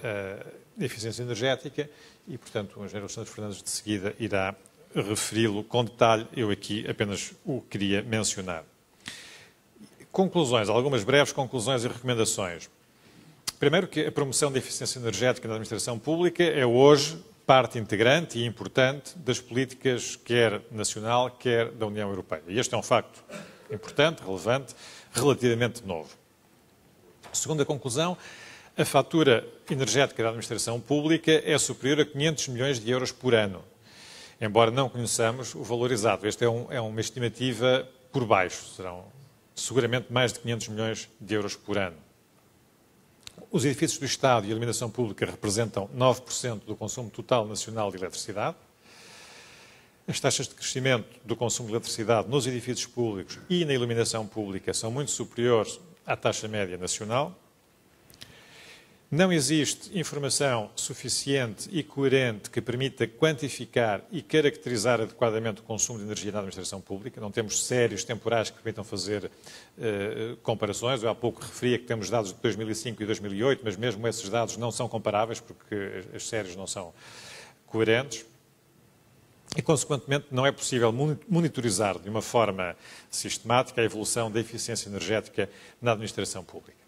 a Eficiência Energética e, portanto, o engenheiro Alexandre Fernandes de seguida irá referi-lo com detalhe. Eu aqui apenas o queria mencionar. Conclusões, algumas breves conclusões e recomendações. Primeiro, que a promoção da eficiência energética na administração pública é hoje parte integrante e importante das políticas quer nacional, quer da União Europeia. E este é um facto importante, relevante, relativamente novo. Segunda conclusão, a fatura energética da administração pública é superior a 500 milhões de euros por ano. embora não conheçamos o valor exato. Esta é uma estimativa por baixo, serão seguramente mais de 500 milhões de euros por ano. Os edifícios do Estado e a iluminação pública representam 9% do consumo total nacional de eletricidade. As taxas de crescimento do consumo de eletricidade nos edifícios públicos e na iluminação pública são muito superiores à taxa média nacional. Não existe informação suficiente e coerente que permita quantificar e caracterizar adequadamente o consumo de energia na administração pública. Não temos sérios temporais que permitam fazer comparações. Eu há pouco referia que temos dados de 2005 e 2008, mas mesmo esses dados não são comparáveis porque as séries não são coerentes. E, consequentemente, não é possível monitorizar de uma forma sistemática a evolução da eficiência energética na administração pública.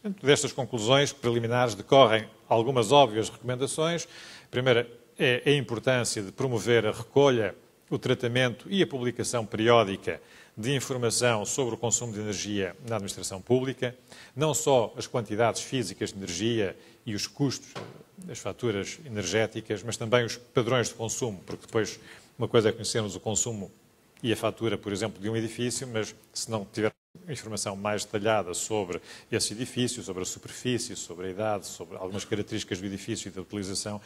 Dentro destas conclusões preliminares decorrem algumas óbvias recomendações. A primeira é a importância de promover a recolha, o tratamento e a publicação periódica de informação sobre o consumo de energia na administração pública, não só as quantidades físicas de energia e os custos das faturas energéticas, mas também os padrões de consumo, porque depois uma coisa é conhecermos o consumo e a fatura, por exemplo, de um edifício, mas se não tiver informação mais detalhada sobre esse edifício, sobre a superfície, sobre a idade, sobre algumas características do edifício e da utilização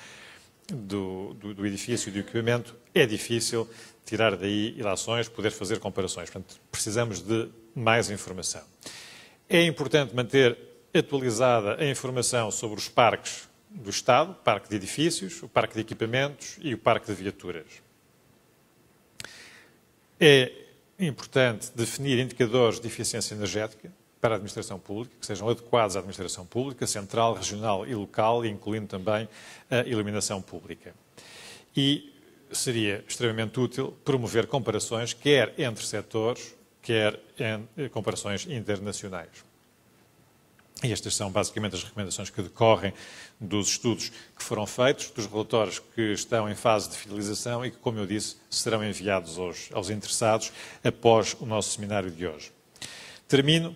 do edifício e do equipamento, é difícil tirar daí ilações, poder fazer comparações. Portanto, precisamos de mais informação. É importante manter atualizada a informação sobre os parques do Estado, o parque de edifícios, o parque de equipamentos e o parque de viaturas. É importante definir indicadores de eficiência energética para a administração pública, que sejam adequados à administração pública, central, regional e local, incluindo também a iluminação pública. E seria extremamente útil promover comparações, quer entre setores, quer em comparações internacionais. E estas são basicamente as recomendações que decorrem dos estudos que foram feitos, dos relatórios que estão em fase de finalização e que, como eu disse, serão enviados aos interessados após o nosso seminário de hoje. Termino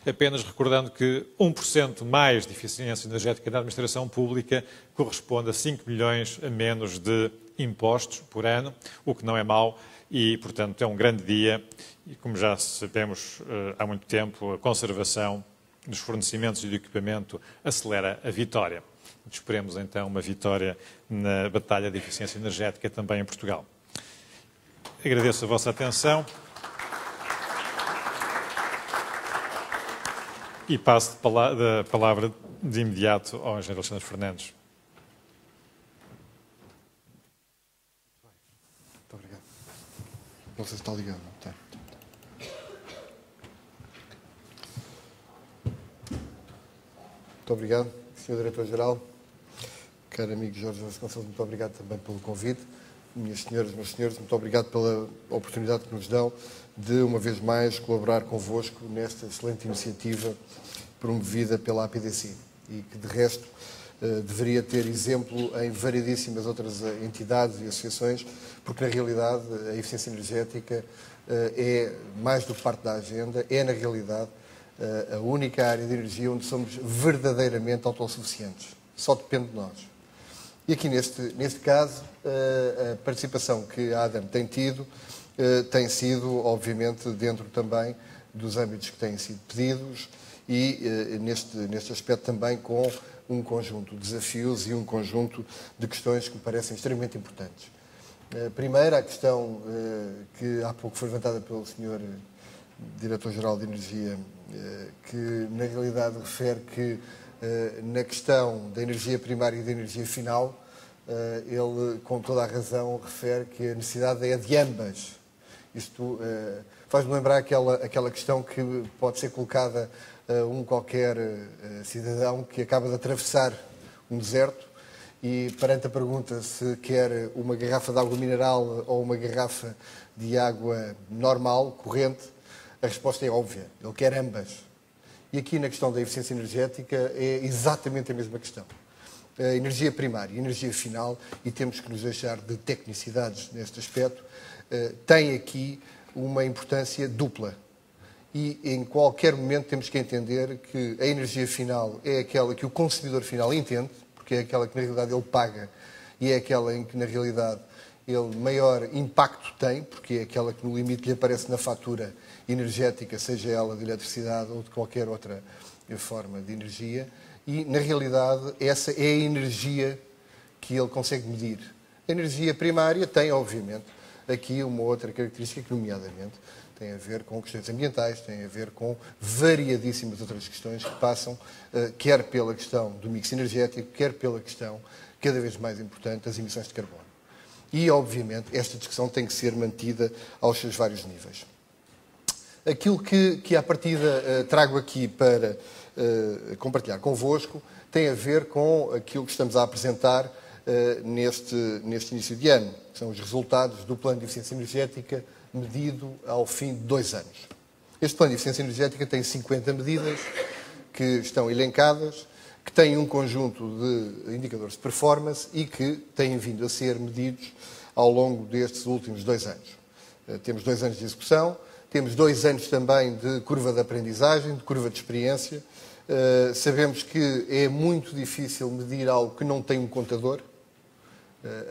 apenas recordando que 1% mais de eficiência energética na administração pública corresponde a 5 milhões a menos de impostos por ano, o que não é mau e, portanto, é um grande dia. E, como já sabemos há muito tempo, a conservação dos fornecimentos e do equipamento acelera a vitória. Esperemos, então, uma vitória na batalha de eficiência energética também em Portugal. Agradeço a vossa atenção e passo a palavra de imediato ao engenheiro Alexandre Fernandes. Muito obrigado. Não sei se está ligado. Não está. Muito obrigado, Sr. Diretor-Geral. Caro amigo Jorge Vasconcelos, muito obrigado também pelo convite. Minhas senhoras, meus senhores, muito obrigado pela oportunidade que nos dão de, uma vez mais, colaborar convosco nesta excelente iniciativa promovida pela APDC e que, de resto, deveria ter exemplo em variedíssimas outras entidades e associações, porque, na realidade, a eficiência energética é mais do que parte da agenda, é, na realidade, a única área de energia onde somos verdadeiramente autossuficientes. Só depende de nós. E aqui, neste caso, a participação que a ADEM tem tido tem sido, obviamente, dentro também dos âmbitos que têm sido pedidos e, neste aspecto, também com um conjunto de desafios e um conjunto de questões que me parecem extremamente importantes. Primeiro, a questão que há pouco foi levantada pelo Sr. Diretor-Geral de Energia, que na realidade refere que na questão da energia primária e da energia final, ele, com toda a razão, refere que a necessidade é de ambas. Isto faz-me lembrar aquela questão que pode ser colocada a um qualquer cidadão que acaba de atravessar um deserto e, perante a pergunta se quer uma garrafa de água mineral ou uma garrafa de água normal, corrente, a resposta é óbvia, ele quer ambas. E aqui na questão da eficiência energética é exatamente a mesma questão. A energia primária e a energia final, e temos que nos deixar de tecnicidades neste aspecto, tem aqui uma importância dupla. E em qualquer momento temos que entender que a energia final é aquela que o consumidor final entende, porque é aquela que na realidade ele paga e é aquela em que na realidade ele maior impacto tem, porque é aquela que no limite lhe aparece na fatura energética, seja ela de eletricidade ou de qualquer outra forma de energia, e na realidade essa é a energia que ele consegue medir. A energia primária tem, obviamente, aqui uma outra característica que, nomeadamente, tem a ver com questões ambientais, tem a ver com variadíssimas outras questões que passam, quer pela questão do mix energético, quer pela questão, cada vez mais importante, das emissões de carbono. E, obviamente, esta discussão tem que ser mantida aos seus vários níveis. Aquilo que à partida trago aqui para compartilhar convosco tem a ver com aquilo que estamos a apresentar neste início de ano, que são os resultados do Plano de Eficiência Energética medido ao fim de 2 anos. Este Plano de Eficiência Energética tem 50 medidas que estão elencadas, que têm um conjunto de indicadores de performance e que têm vindo a ser medidos ao longo destes últimos 2 anos. Temos 2 anos de execução, temos 2 anos também de curva de aprendizagem, de curva de experiência. Sabemos que é muito difícil medir algo que não tem um contador.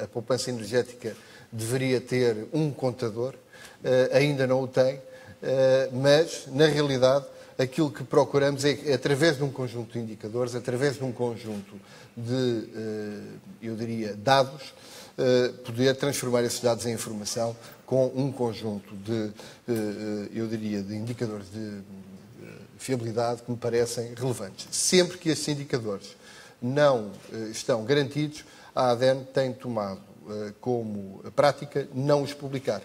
A poupança energética deveria ter um contador, ainda não o tem, mas, na realidade, aquilo que procuramos é, através de um conjunto de indicadores, através de um conjunto de, eu diria, dados, poder transformar esses dados em informação com um conjunto de, eu diria, de indicadores de fiabilidade que me parecem relevantes. Sempre que estes indicadores não estão garantidos, a ADEN tem tomado como prática não os publicar.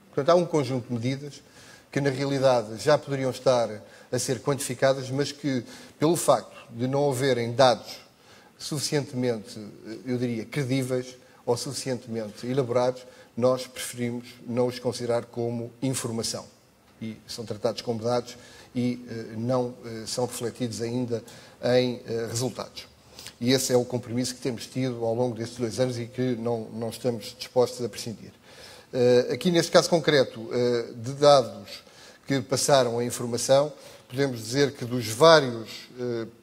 Portanto, há um conjunto de medidas que, na realidade, já poderiam estar a ser quantificadas, mas que, pelo facto de não haverem dados suficientemente, eu diria, credíveis ou suficientemente elaborados, nós preferimos não os considerar como informação. E são tratados como dados e não são refletidos ainda em resultados. E esse é o compromisso que temos tido ao longo destes 2 anos e que não estamos dispostos a prescindir. Aqui, neste caso concreto, de dados que passaram a informação, podemos dizer que dos vários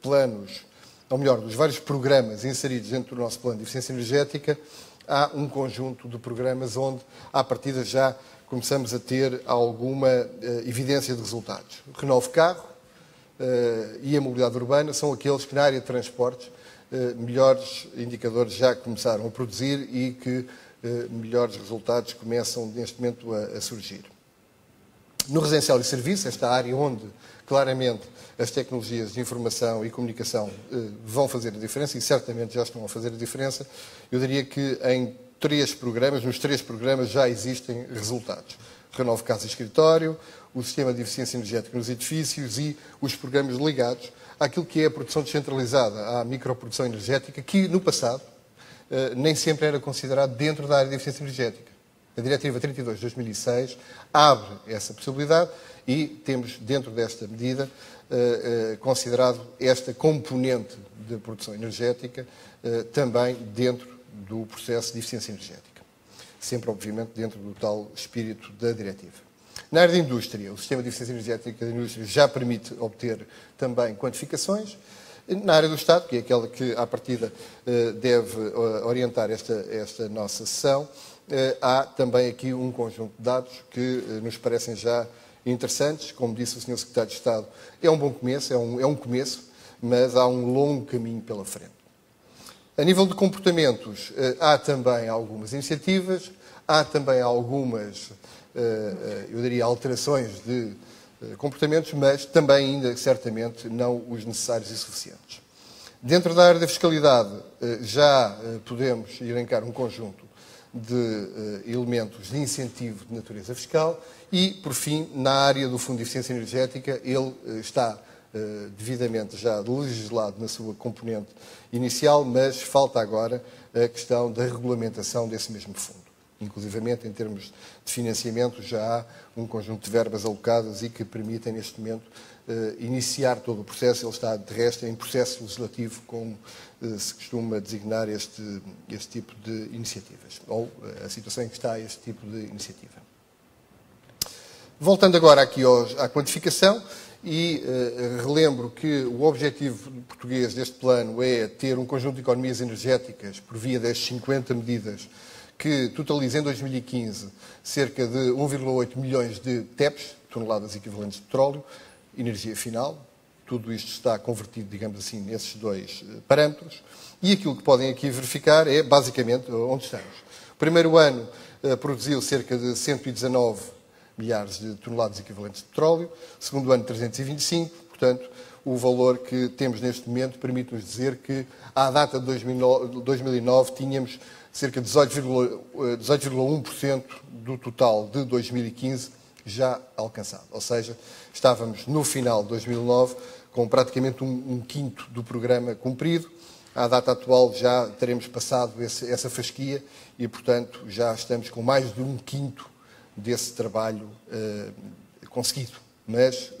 planos, ou melhor, dos vários programas inseridos dentro do nosso plano de eficiência energética, há um conjunto de programas onde, à partida, já começamos a ter alguma evidência de resultados. O Renove Carro e a mobilidade urbana são aqueles que, na área de transportes, melhores indicadores já começaram a produzir e que melhores resultados começam, neste momento, a surgir. No residencial e serviço, esta área onde, claramente, as tecnologias de informação e comunicação vão fazer a diferença, e certamente já estão a fazer a diferença, eu diria que em 3 programas, nos 3 programas já existem resultados. Renove Casa e Escritório, o Sistema de Eficiência Energética nos Edifícios e os programas ligados àquilo que é a produção descentralizada, à microprodução energética, que no passado nem sempre era considerado dentro da área de eficiência energética. A Diretiva 32 de 2006 abre essa possibilidade e temos, dentro desta medida, considerado esta componente de produção energética também dentro do processo de eficiência energética. Sempre, obviamente, dentro do tal espírito da Diretiva. Na área da indústria, o sistema de eficiência energética da indústria já permite obter também quantificações. Na área do Estado, que é aquela que, à partida, deve orientar esta nossa sessão, há também aqui um conjunto de dados que nos parecem já interessantes. Como disse o Sr. Secretário de Estado, é um bom começo, é um começo, mas há um longo caminho pela frente. A nível de comportamentos, há também algumas iniciativas, há também algumas, eu diria, alterações de comportamentos, mas também ainda, certamente, não os necessários e suficientes. Dentro da área da fiscalidade, já podemos elencar um conjunto de elementos de incentivo de natureza fiscal e, por fim, na área do Fundo de Eficiência Energética, ele está devidamente já legislado na sua componente inicial, mas falta agora a questão da regulamentação desse mesmo fundo. Inclusivamente, em termos de financiamento, já há um conjunto de verbas alocadas e que permitem, neste momento, iniciar todo o processo. Ele está, de resto, em processo legislativo, como se costuma designar este tipo de iniciativas, ou a situação em que está este tipo de iniciativa. Voltando agora aqui à quantificação, e relembro que o objetivo português deste plano é ter um conjunto de economias energéticas por via das 50 medidas que totaliza em 2015 cerca de 1,8 milhões de TEPs, toneladas equivalentes de petróleo, energia final. Tudo isto está convertido, digamos assim, nesses dois parâmetros. E aquilo que podem aqui verificar é, basicamente, onde estamos. O primeiro ano produziu cerca de 119 milhares de toneladas equivalentes de petróleo. O segundo ano, 325. Portanto, o valor que temos neste momento permite-nos dizer que, à data de 2009, tínhamos cerca de 18,1% do total de 2015 já alcançado. Ou seja, estávamos no final de 2009 com praticamente um quinto do programa cumprido. À data atual já teremos passado essa fasquia e, portanto, já estamos com mais de um quinto desse trabalho conseguido. Mas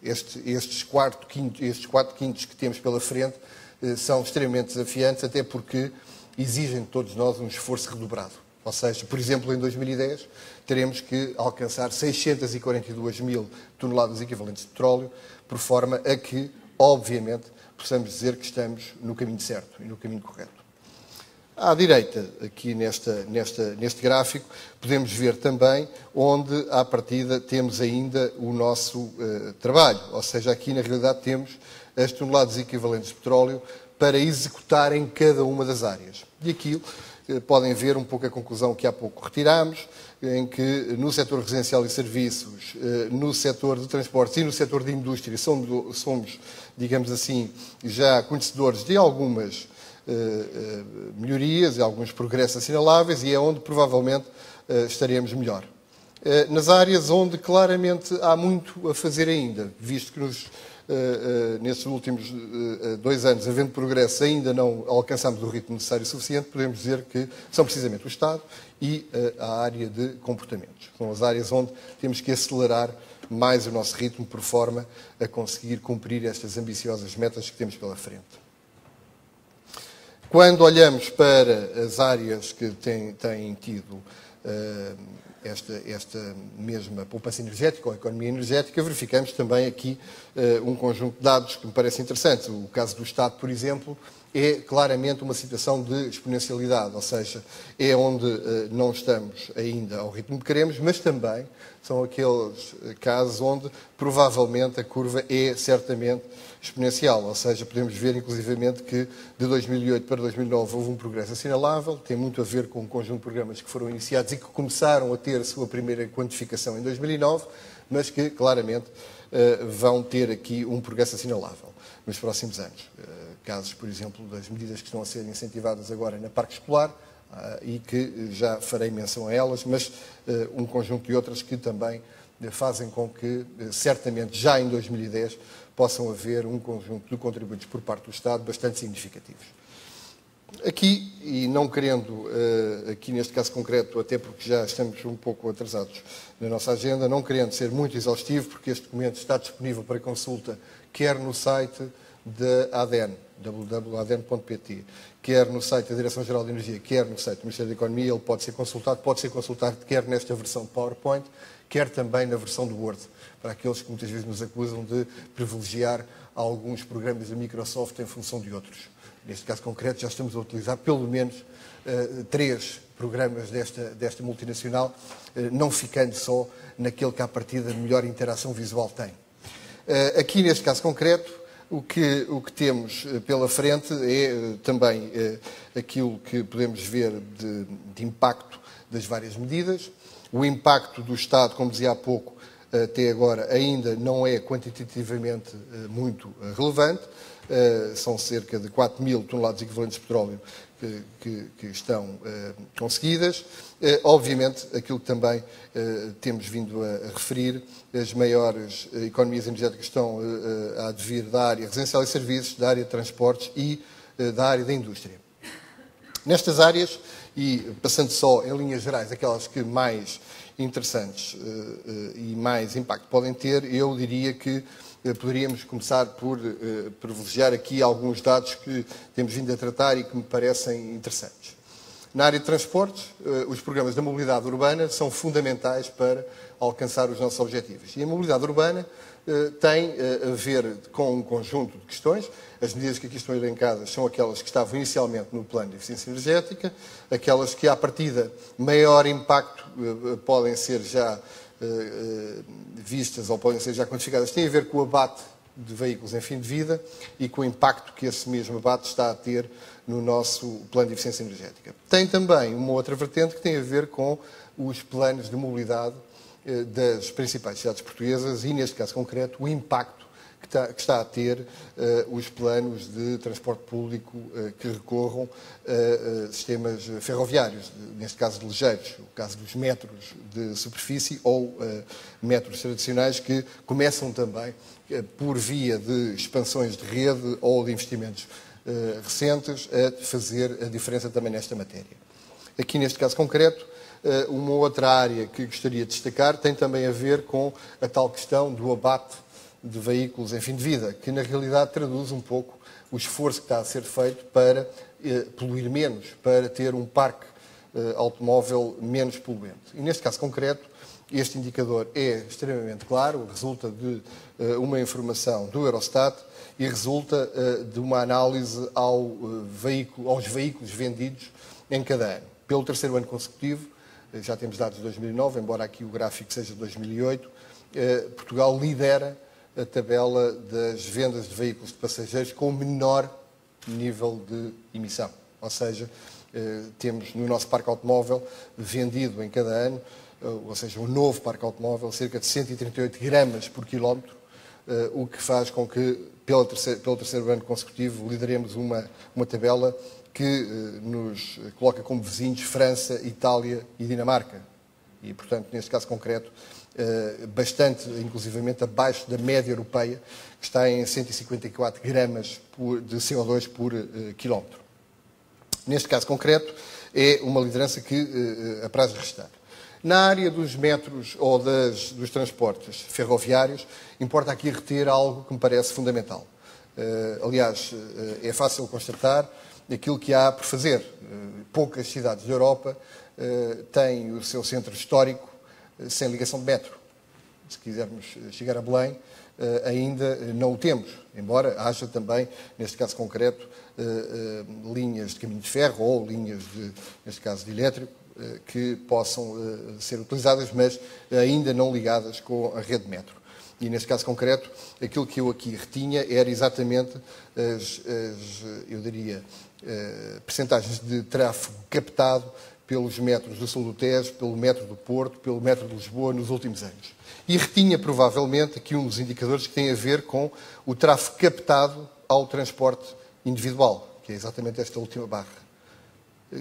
estes quatro quintos que temos pela frente são extremamente desafiantes, até porque exigem de todos nós um esforço redobrado. Ou seja, por exemplo, em 2010 teremos que alcançar 642 mil toneladas equivalentes de petróleo, por forma a que, obviamente, possamos dizer que estamos no caminho certo e no caminho correto. À direita, aqui neste gráfico, podemos ver também onde, à partida, temos ainda o nosso trabalho. Ou seja, aqui, na realidade, temos as toneladas equivalentes de petróleo para executar em cada uma das áreas. E aqui podem ver um pouco a conclusão que há pouco retirámos, em que no setor residencial e serviços, no setor de transportes e no setor de indústria somos, digamos assim, já conhecedores de algumas melhorias e alguns progressos assinaláveis, e é onde provavelmente estaremos melhor. Nas áreas onde claramente há muito a fazer ainda, visto que nestes últimos 2 anos, havendo progresso, ainda não alcançamos o ritmo necessário e suficiente, podemos dizer que são precisamente o Estado e a área de comportamentos. São as áreas onde temos que acelerar mais o nosso ritmo, por forma a conseguir cumprir estas ambiciosas metas que temos pela frente. Quando olhamos para as áreas que têm tido esta mesma poupança energética ou economia energética, verificamos também aqui um conjunto de dados que me parecem interessantes. O caso do Estado, por exemplo, é claramente uma situação de exponencialidade, ou seja, é onde não estamos ainda ao ritmo que queremos, mas também são aqueles casos onde provavelmente a curva é certamente exponencial, ou seja, podemos ver inclusivamente que de 2008 para 2009 houve um progresso assinalável, tem muito a ver com um conjunto de programas que foram iniciados e que começaram a ter a sua primeira quantificação em 2009, mas que claramente vão ter aqui um progresso assinalável nos próximos anos. Casos, por exemplo, das medidas que estão a ser incentivadas agora na Parque Escolar, e que já farei menção a elas, mas um conjunto de outras que também fazem com que, certamente, já em 2010, possam haver um conjunto de contributos por parte do Estado bastante significativos. Aqui, e não querendo, aqui neste caso concreto, até porque já estamos um pouco atrasados na nossa agenda, não querendo ser muito exaustivo, porque este documento está disponível para consulta, quer no site da ADN, www.adn.pt, quer no site da Direção-Geral de Energia, quer no site do Ministério da Economia, ele pode ser consultado quer nesta versão de PowerPoint, quer também na versão do Word, para aqueles que muitas vezes nos acusam de privilegiar alguns programas da Microsoft em função de outros. Neste caso concreto, já estamos a utilizar pelo menos 3 programas desta multinacional, não ficando só naquele que, à partida, melhor interação visual tem. Aqui, neste caso concreto, o que temos pela frente é também aquilo que podemos ver de impacto das várias medidas. O impacto do Estado, como dizia há pouco, até agora ainda não é quantitativamente muito relevante. São cerca de 4 mil toneladas equivalentes de petróleo que estão conseguidas. Obviamente, aquilo que também temos vindo a referir, as maiores economias energéticas estão a advir da área residencial e serviços, da área de transportes e da área da indústria. Nestas áreas, e passando só em linhas gerais aquelas que mais interessantes e mais impacto podem ter, eu diria que poderíamos começar por privilegiar aqui alguns dados que temos vindo a tratar e que me parecem interessantes. Na área de transportes, os programas da mobilidade urbana são fundamentais para alcançar os nossos objetivos. E a mobilidade urbana tem a ver com um conjunto de questões. As medidas que aqui estão elencadas são aquelas que estavam inicialmente no plano de eficiência energética, aquelas que, à partida, maior impacto podem ser já vistas ou podem ser já quantificadas, têm a ver com o abate de veículos em fim de vida e com o impacto que esse mesmo abate está a ter no nosso plano de eficiência energética. Tem também uma outra vertente que tem a ver com os planos de mobilidade das principais cidades portuguesas e, neste caso concreto, o impacto que está a ter os planos de transporte público que recorram a sistemas ferroviários, neste caso de ligeiros, o caso dos metros de superfície ou metros tradicionais que começam também por via de expansões de rede ou de investimentos recentes a fazer a diferença também nesta matéria. Aqui neste caso concreto, uma outra área que gostaria de destacar tem também a ver com a tal questão do abate de veículos em fim de vida, que na realidade traduz um pouco o esforço que está a ser feito para poluir menos, para ter um parque automóvel menos poluente. E neste caso concreto, este indicador é extremamente claro, resulta de uma informação do Eurostat e resulta de uma análise aos veículos vendidos em cada ano. Pelo terceiro ano consecutivo, já temos dados de 2009, embora aqui o gráfico seja de 2008, Portugal lidera a tabela das vendas de veículos de passageiros com o menor nível de emissão. Ou seja, temos no nosso parque automóvel vendido em cada ano, ou seja, um novo parque automóvel, cerca de 138 gramas por quilómetro, o que faz com que, pelo terceiro ano consecutivo, lideremos uma tabela que nos coloca como vizinhos França, Itália e Dinamarca. E, portanto, neste caso concreto, bastante, inclusivamente, abaixo da média europeia, que está em 154 gramas de CO2 por quilómetro. Neste caso concreto, é uma liderança que apraz restar. Na área dos metros ou dos transportes ferroviários, importa aqui reter algo que me parece fundamental. Aliás, é fácil constatar aquilo que há por fazer. Poucas cidades da Europa têm o seu centro histórico sem ligação de metro. Se quisermos chegar a Belém, ainda não o temos, embora haja também, neste caso concreto, linhas de caminho de ferro ou linhas, neste caso, de elétrico, que possam ser utilizadas, mas ainda não ligadas com a rede de metro. E, neste caso concreto, aquilo que eu aqui retinha era exatamente eu diria, percentagens de tráfego captado pelos metros do Sul do Tejo, pelo metro do Porto, pelo metro de Lisboa nos últimos anos. E retinha, provavelmente, aqui um dos indicadores que tem a ver com o tráfego captado ao transporte individual, que é exatamente esta última barra,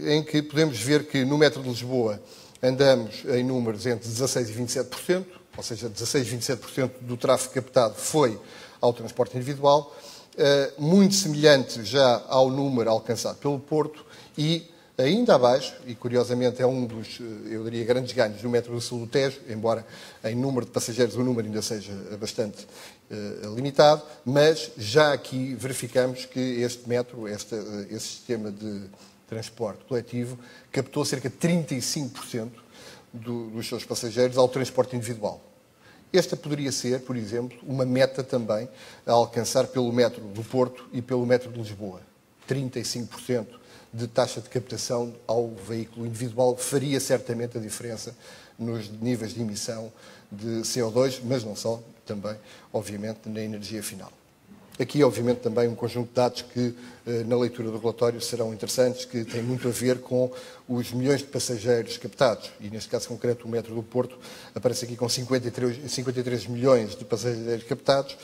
em que podemos ver que no metro de Lisboa andamos em números entre 16% e 27%, ou seja, 16% e 27% do tráfego captado foi ao transporte individual, muito semelhante já ao número alcançado pelo Porto e ainda abaixo, e curiosamente é um dos, eu diria, grandes ganhos do metro do Sul do Tejo, embora em número de passageiros o número ainda seja bastante limitado, mas já aqui verificamos que este metro, esse sistema de transporte coletivo, captou cerca de 35% dos seus passageiros ao transporte individual. Esta poderia ser, por exemplo, uma meta também a alcançar pelo metro do Porto e pelo metro de Lisboa. 35% de taxa de captação ao veículo individual faria certamente a diferença nos níveis de emissão de CO2, mas não só, também, obviamente, na energia final. Aqui, obviamente, também um conjunto de dados que, na leitura do relatório, serão interessantes, que têm muito a ver com os milhões de passageiros captados. E, neste caso concreto, o metro do Porto aparece aqui com 53 milhões de passageiros captados,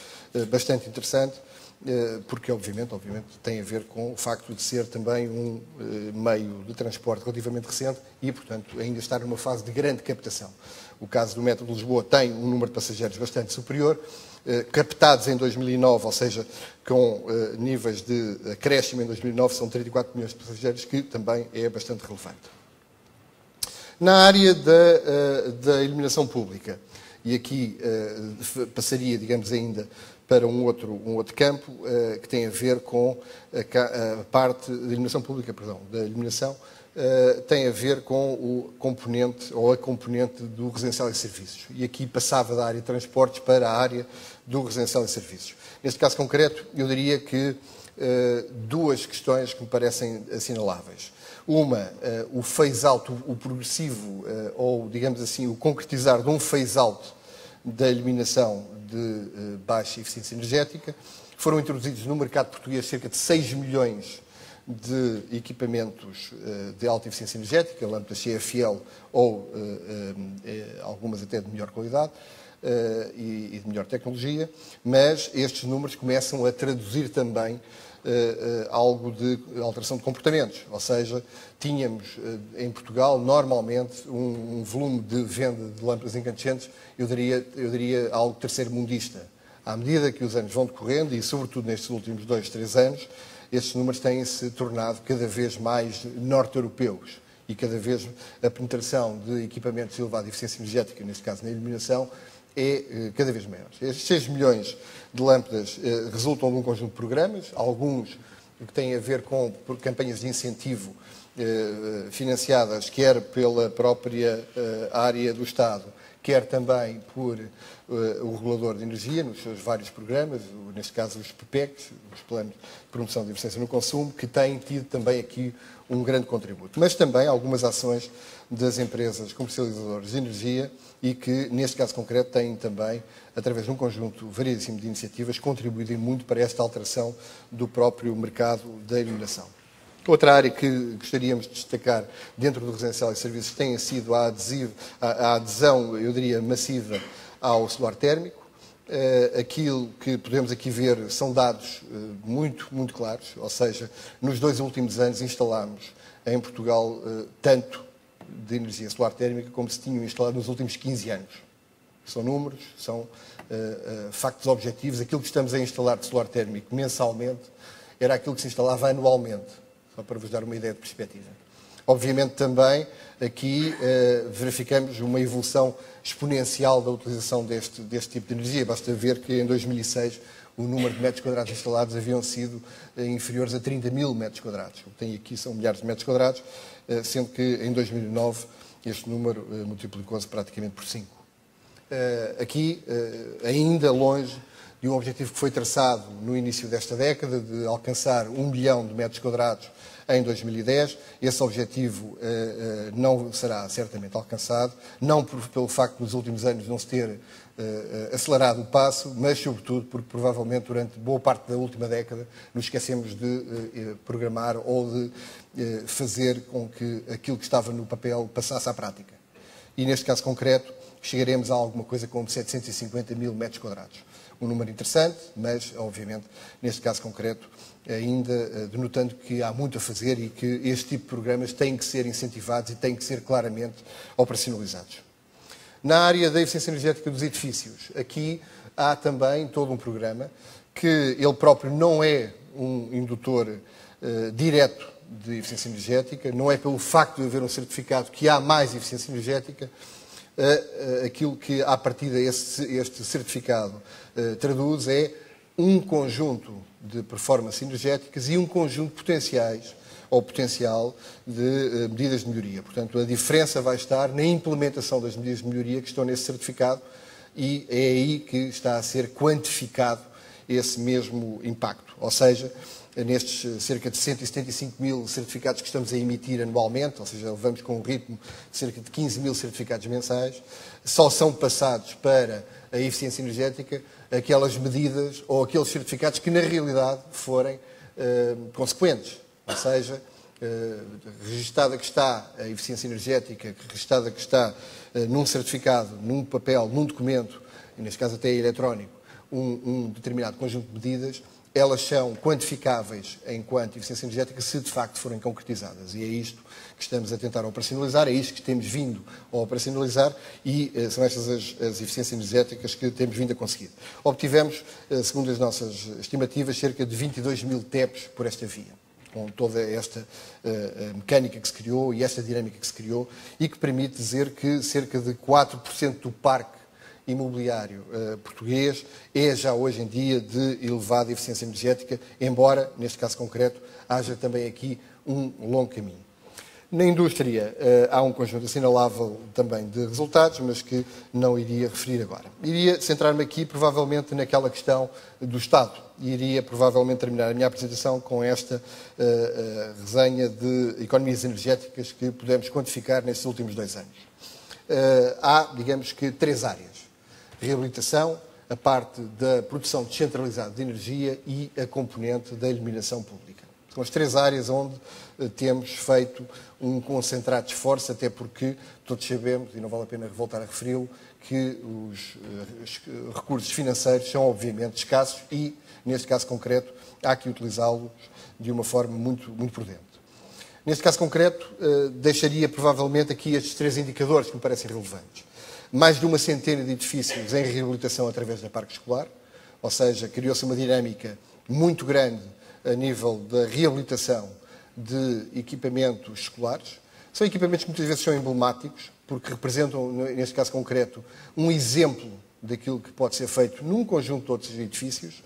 bastante interessante, porque, obviamente, tem a ver com o facto de ser também um meio de transporte relativamente recente e, portanto, ainda estar numa fase de grande captação. O caso do metro de Lisboa tem um número de passageiros bastante superior, captados em 2009, ou seja, com níveis de acréscimo em 2009, são 34 milhões de passageiros, que também é bastante relevante. Na área da iluminação pública, e aqui passaria, digamos, ainda para um outro campo que tem a ver com a parte da iluminação pública, da iluminação, tem a ver com o componente ou a componente do residencial e serviços. E aqui passava da área de transportes para a área do residencial e serviços. Neste caso concreto, eu diria que duas questões que me parecem assinaláveis. Uma, o phase-out, o progressivo, ou digamos assim, o concretizar de um phase-out da eliminação de baixa eficiência energética. Foram introduzidos no mercado português cerca de 6 milhões de equipamentos de alta eficiência energética, lâmpadas CFL ou algumas até de melhor qualidade e de melhor tecnologia, mas estes números começam a traduzir também algo de alteração de comportamentos, ou seja, tínhamos em Portugal normalmente um volume de venda de lâmpadas incandescentes, eu diria algo terceiro-mundista. À medida que os anos vão decorrendo, e sobretudo nestes últimos 2, 3 anos, estes números têm-se tornado cada vez mais norte-europeus e cada vez a penetração de equipamentos de elevada eficiência energética, neste caso na iluminação, é cada vez maior. Estes 6 milhões de lâmpadas resultam de um conjunto de programas, alguns que têm a ver com campanhas de incentivo financiadas quer pela própria área do Estado, quer também por o regulador de energia, nos seus vários programas, neste caso os PPECs, os Planos de Promoção de Eficiência no Consumo, que têm tido também aqui um grande contributo. Mas também algumas ações das empresas comercializadoras de energia e que, neste caso concreto, têm também, através de um conjunto variedíssimo de iniciativas, contribuído muito para esta alteração do próprio mercado da iluminação. Outra área que gostaríamos de destacar dentro do residencial e serviços tem sido a adesão, eu diria, massiva ao solar térmico. Aquilo que podemos aqui ver são dados muito, muito claros, ou seja, nos 2 últimos anos instalámos em Portugal tanto de energia solar térmica como se tinham instalado nos últimos 15 anos. São números, são factos objetivos. Aquilo que estamos a instalar de solar térmico mensalmente era aquilo que se instalava anualmente, só para vos dar uma ideia de perspectiva. Obviamente também aqui verificamos uma evolução exponencial da utilização deste tipo de energia. Basta ver que em 2006 o número de metros quadrados instalados haviam sido inferiores a 30 mil metros quadrados. O que tem aqui são milhares de metros quadrados, sendo que em 2009 este número multiplicou-se praticamente por 5. Aqui, ainda longe de um objetivo que foi traçado no início desta década, de alcançar 1 milhão de metros quadrados em 2010. Esse objetivo não será certamente alcançado, não pelo facto de nos últimos anos não se ter acelerado o passo, mas sobretudo porque provavelmente durante boa parte da última década nos esquecemos de programar ou de fazer com que aquilo que estava no papel passasse à prática. E neste caso concreto chegaremos a alguma coisa como 750 mil metros quadrados. Um número interessante, mas, obviamente, neste caso concreto, ainda denotando que há muito a fazer e que este tipo de programas têm que ser incentivados e têm que ser claramente operacionalizados. Na área da eficiência energética dos edifícios, aqui há também todo um programa que ele próprio não é um indutor direto de eficiência energética, não é pelo facto de haver um certificado que há mais eficiência energética. Aquilo que, à partida, este certificado traduz é um conjunto de performances energéticas e um conjunto de potenciais ou potencial de medidas de melhoria. Portanto, a diferença vai estar na implementação das medidas de melhoria que estão nesse certificado e é aí que está a ser quantificado esse mesmo impacto. Ou seja, nestes cerca de 175 mil certificados que estamos a emitir anualmente, ou seja, vamos com um ritmo de cerca de 15 mil certificados mensais, só são passados para a eficiência energética aquelas medidas ou aqueles certificados que na realidade forem consequentes. Ou seja, registada que está a eficiência energética, registada que está num certificado, num papel, num documento, e neste caso até eletrónico, um determinado conjunto de medidas, elas são quantificáveis enquanto eficiência energética se de facto forem concretizadas. E é isto que estamos a tentar operacionalizar, é isto que temos vindo a operacionalizar e são estas as eficiências energéticas que temos vindo a conseguir. Obtivemos, segundo as nossas estimativas, cerca de 22 mil TEPs por esta via, com toda esta mecânica que se criou e esta dinâmica que se criou e que permite dizer que cerca de 4% do parque imobiliário português é já hoje em dia de elevada eficiência energética, embora, neste caso concreto, haja também aqui um longo caminho. Na indústria há um conjunto assinalável também de resultados, mas que não iria referir agora. Iria centrar-me aqui, provavelmente, naquela questão do Estado. E iria, provavelmente, terminar a minha apresentação com esta resenha de economias energéticas que pudemos quantificar nestes últimos 2 anos. Há, digamos que, 3 áreas. Reabilitação, a parte da produção descentralizada de energia e a componente da iluminação pública. São as 3 áreas onde temos feito um concentrado esforço, até porque todos sabemos, e não vale a pena voltar a referi-lo, que os recursos financeiros são obviamente escassos e, neste caso concreto, há que utilizá-los de uma forma muito prudente. Neste caso concreto, deixaria provavelmente aqui estes 3 indicadores que me parecem relevantes. Mais de 100 de edifícios em reabilitação através da parque escolar, ou seja, criou-se uma dinâmica muito grande a nível da reabilitação de equipamentos escolares. São equipamentos que muitas vezes são emblemáticos, porque representam, neste caso concreto, um exemplo daquilo que pode ser feito num conjunto de outros edifícios.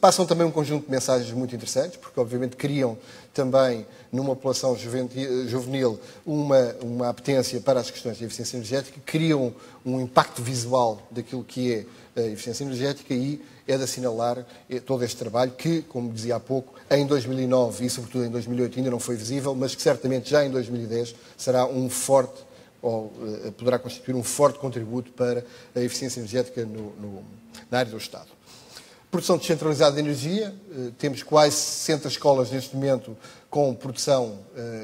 Passam também um conjunto de mensagens muito interessantes, porque obviamente criam também, numa população juvenil, uma apetência para as questões de eficiência energética, criam um impacto visual daquilo que é a eficiência energética e é de assinalar todo este trabalho que, como dizia há pouco, em 2009 e sobretudo em 2008 ainda não foi visível, mas que certamente já em 2010 será ou poderá constituir um forte contributo para a eficiência energética na área do Estado. Produção descentralizada de energia, temos quase 60 escolas neste momento com produção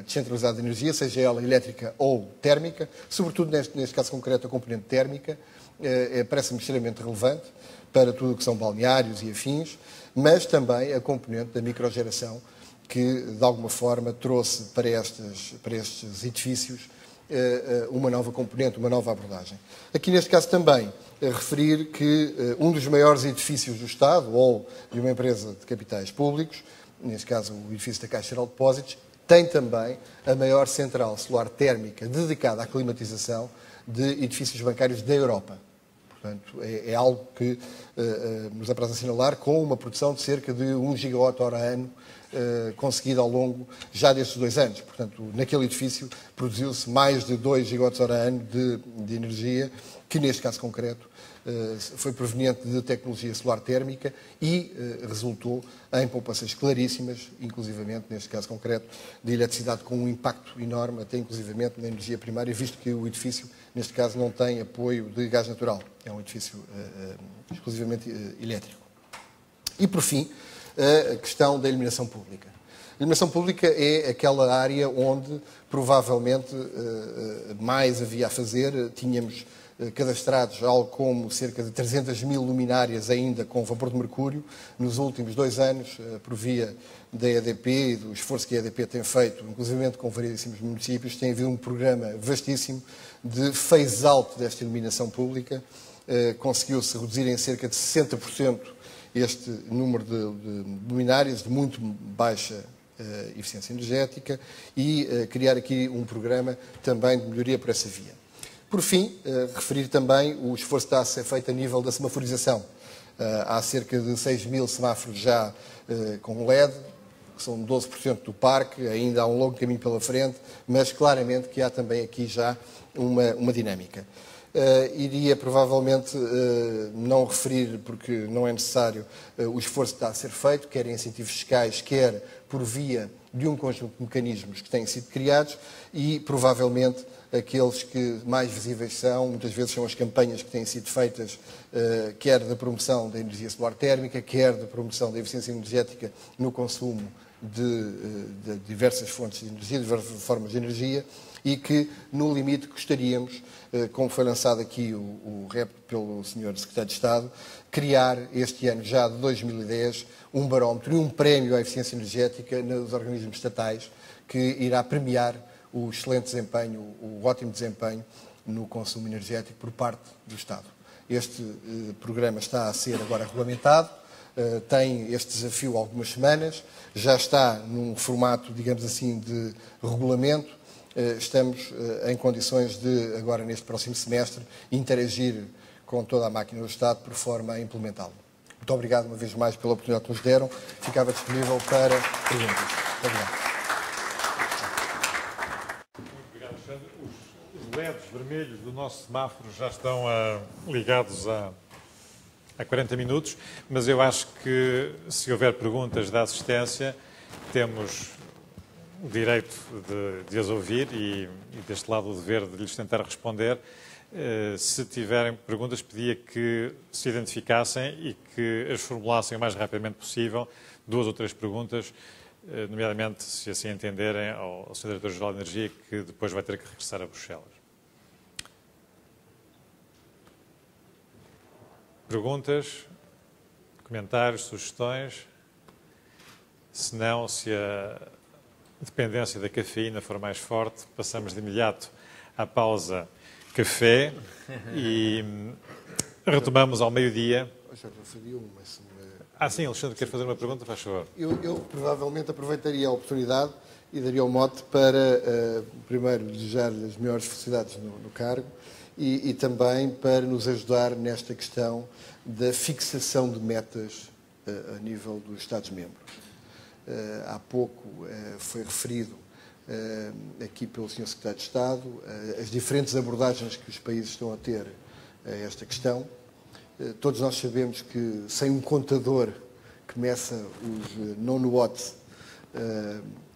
descentralizada de energia, seja ela elétrica ou térmica, sobretudo neste caso concreto a componente térmica, parece-me extremamente relevante para tudo o que são balneários e afins, mas também a componente da microgeração que de alguma forma trouxe para estes edifícios uma nova componente, uma nova abordagem. Aqui neste caso também referir que um dos maiores edifícios do Estado ou de uma empresa de capitais públicos, neste caso o edifício da Caixa Geral de Depósitos, tem também a maior central solar térmica dedicada à climatização de edifícios bancários da Europa. Portanto, é algo que nos apraz assinalar, com uma produção de cerca de 1 gigawatt-hora ano conseguida ao longo já destes 2 anos. Portanto, naquele edifício produziu-se mais de 2 gigawatts-hora ano de energia, que neste caso concreto foi proveniente de tecnologia solar térmica e resultou em poupanças claríssimas, inclusivamente, neste caso concreto, de eletricidade com um impacto enorme, até inclusivamente na energia primária, visto que o edifício, neste caso, não tem apoio de gás natural. É um edifício exclusivamente elétrico. E, por fim, a questão da iluminação pública. A iluminação pública é aquela área onde, provavelmente, mais havia a fazer. Tínhamos cadastrados algo como cerca de 300 mil luminárias ainda com vapor de mercúrio. Nos últimos 2 anos, por via da EDP e do esforço que a EDP tem feito, inclusive com variedíssimos municípios, tem havido um programa vastíssimo de phase-out desta iluminação pública. Conseguiu-se reduzir em cerca de 60% este número de luminárias de muito baixa eficiência energética e criar aqui um programa também de melhoria por essa via. Por fim, referir também o esforço que está a ser feito a nível da semaforização. Há cerca de 6 mil semáforos já com LED, que são 12% do parque, ainda há um longo caminho pela frente, mas claramente que há também aqui já uma dinâmica. Iria provavelmente não referir, porque não é necessário, o esforço que está a ser feito, quer em incentivos fiscais, quer por via de um conjunto de mecanismos que têm sido criados e provavelmente aqueles que mais visíveis são, muitas vezes são as campanhas que têm sido feitas, quer da promoção da energia solar térmica, quer da promoção da eficiência energética no consumo de diversas fontes de energia, de diversas formas de energia, e que, no limite, gostaríamos, como foi lançado aqui o repto pelo Sr. Secretário de Estado, criar este ano, já de 2010, um barómetro e um prémio à eficiência energética nos organismos estatais, que irá premiar o excelente desempenho, o ótimo desempenho no consumo energético por parte do Estado. Este programa está a ser agora regulamentado, tem este desafio há algumas semanas, já está num formato, digamos assim, de regulamento. Estamos em condições de, agora neste próximo semestre, interagir com toda a máquina do Estado, por forma a implementá-lo. Muito obrigado uma vez mais pela oportunidade que nos deram. Ficava disponível para perguntas. Muito obrigado. Os LEDs vermelhos do nosso semáforo já estão ligados há 40 minutos, mas eu acho que, se houver perguntas da assistência, temos o direito de as ouvir e deste lado o dever de lhes tentar responder. Se tiverem perguntas, pedia que se identificassem e que as formulassem o mais rapidamente possível, 2 ou 3 perguntas, nomeadamente, se assim entenderem, ao Sr. Diretor-Geral de Energia, que depois vai ter que regressar a Bruxelas. Perguntas, comentários, sugestões? Se não, se a dependência da cafeína for mais forte, passamos de imediato à pausa café e retomamos ao meio-dia. Sim, Alexandre, quer fazer uma pergunta? Faz favor. Eu provavelmente aproveitaria a oportunidade e daria o mote para, primeiro, desejar-lhe as melhores felicidades no cargo e também para nos ajudar nesta questão da fixação de metas a nível dos Estados-membros. Há pouco foi referido aqui pelo Sr. Secretário de Estado as diferentes abordagens que os países estão a ter a esta questão. Todos nós sabemos que sem um contador que meça os non-watts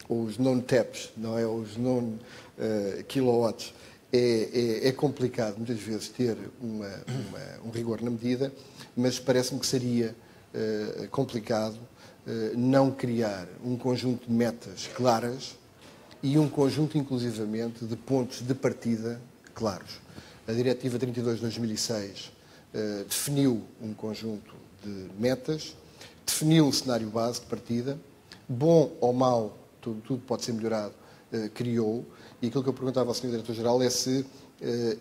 ou os non-taps, não é? Os non-kilowatts, é complicado muitas vezes ter um rigor na medida, mas parece-me que seria complicado não criar um conjunto de metas claras e um conjunto, inclusivamente, de pontos de partida claros. A Diretiva 32 de 2006 definiu um conjunto de metas, definiu um cenário base de partida, bom ou mau, tudo pode ser melhorado, criou, e aquilo que eu perguntava ao Sr. Diretor-Geral é se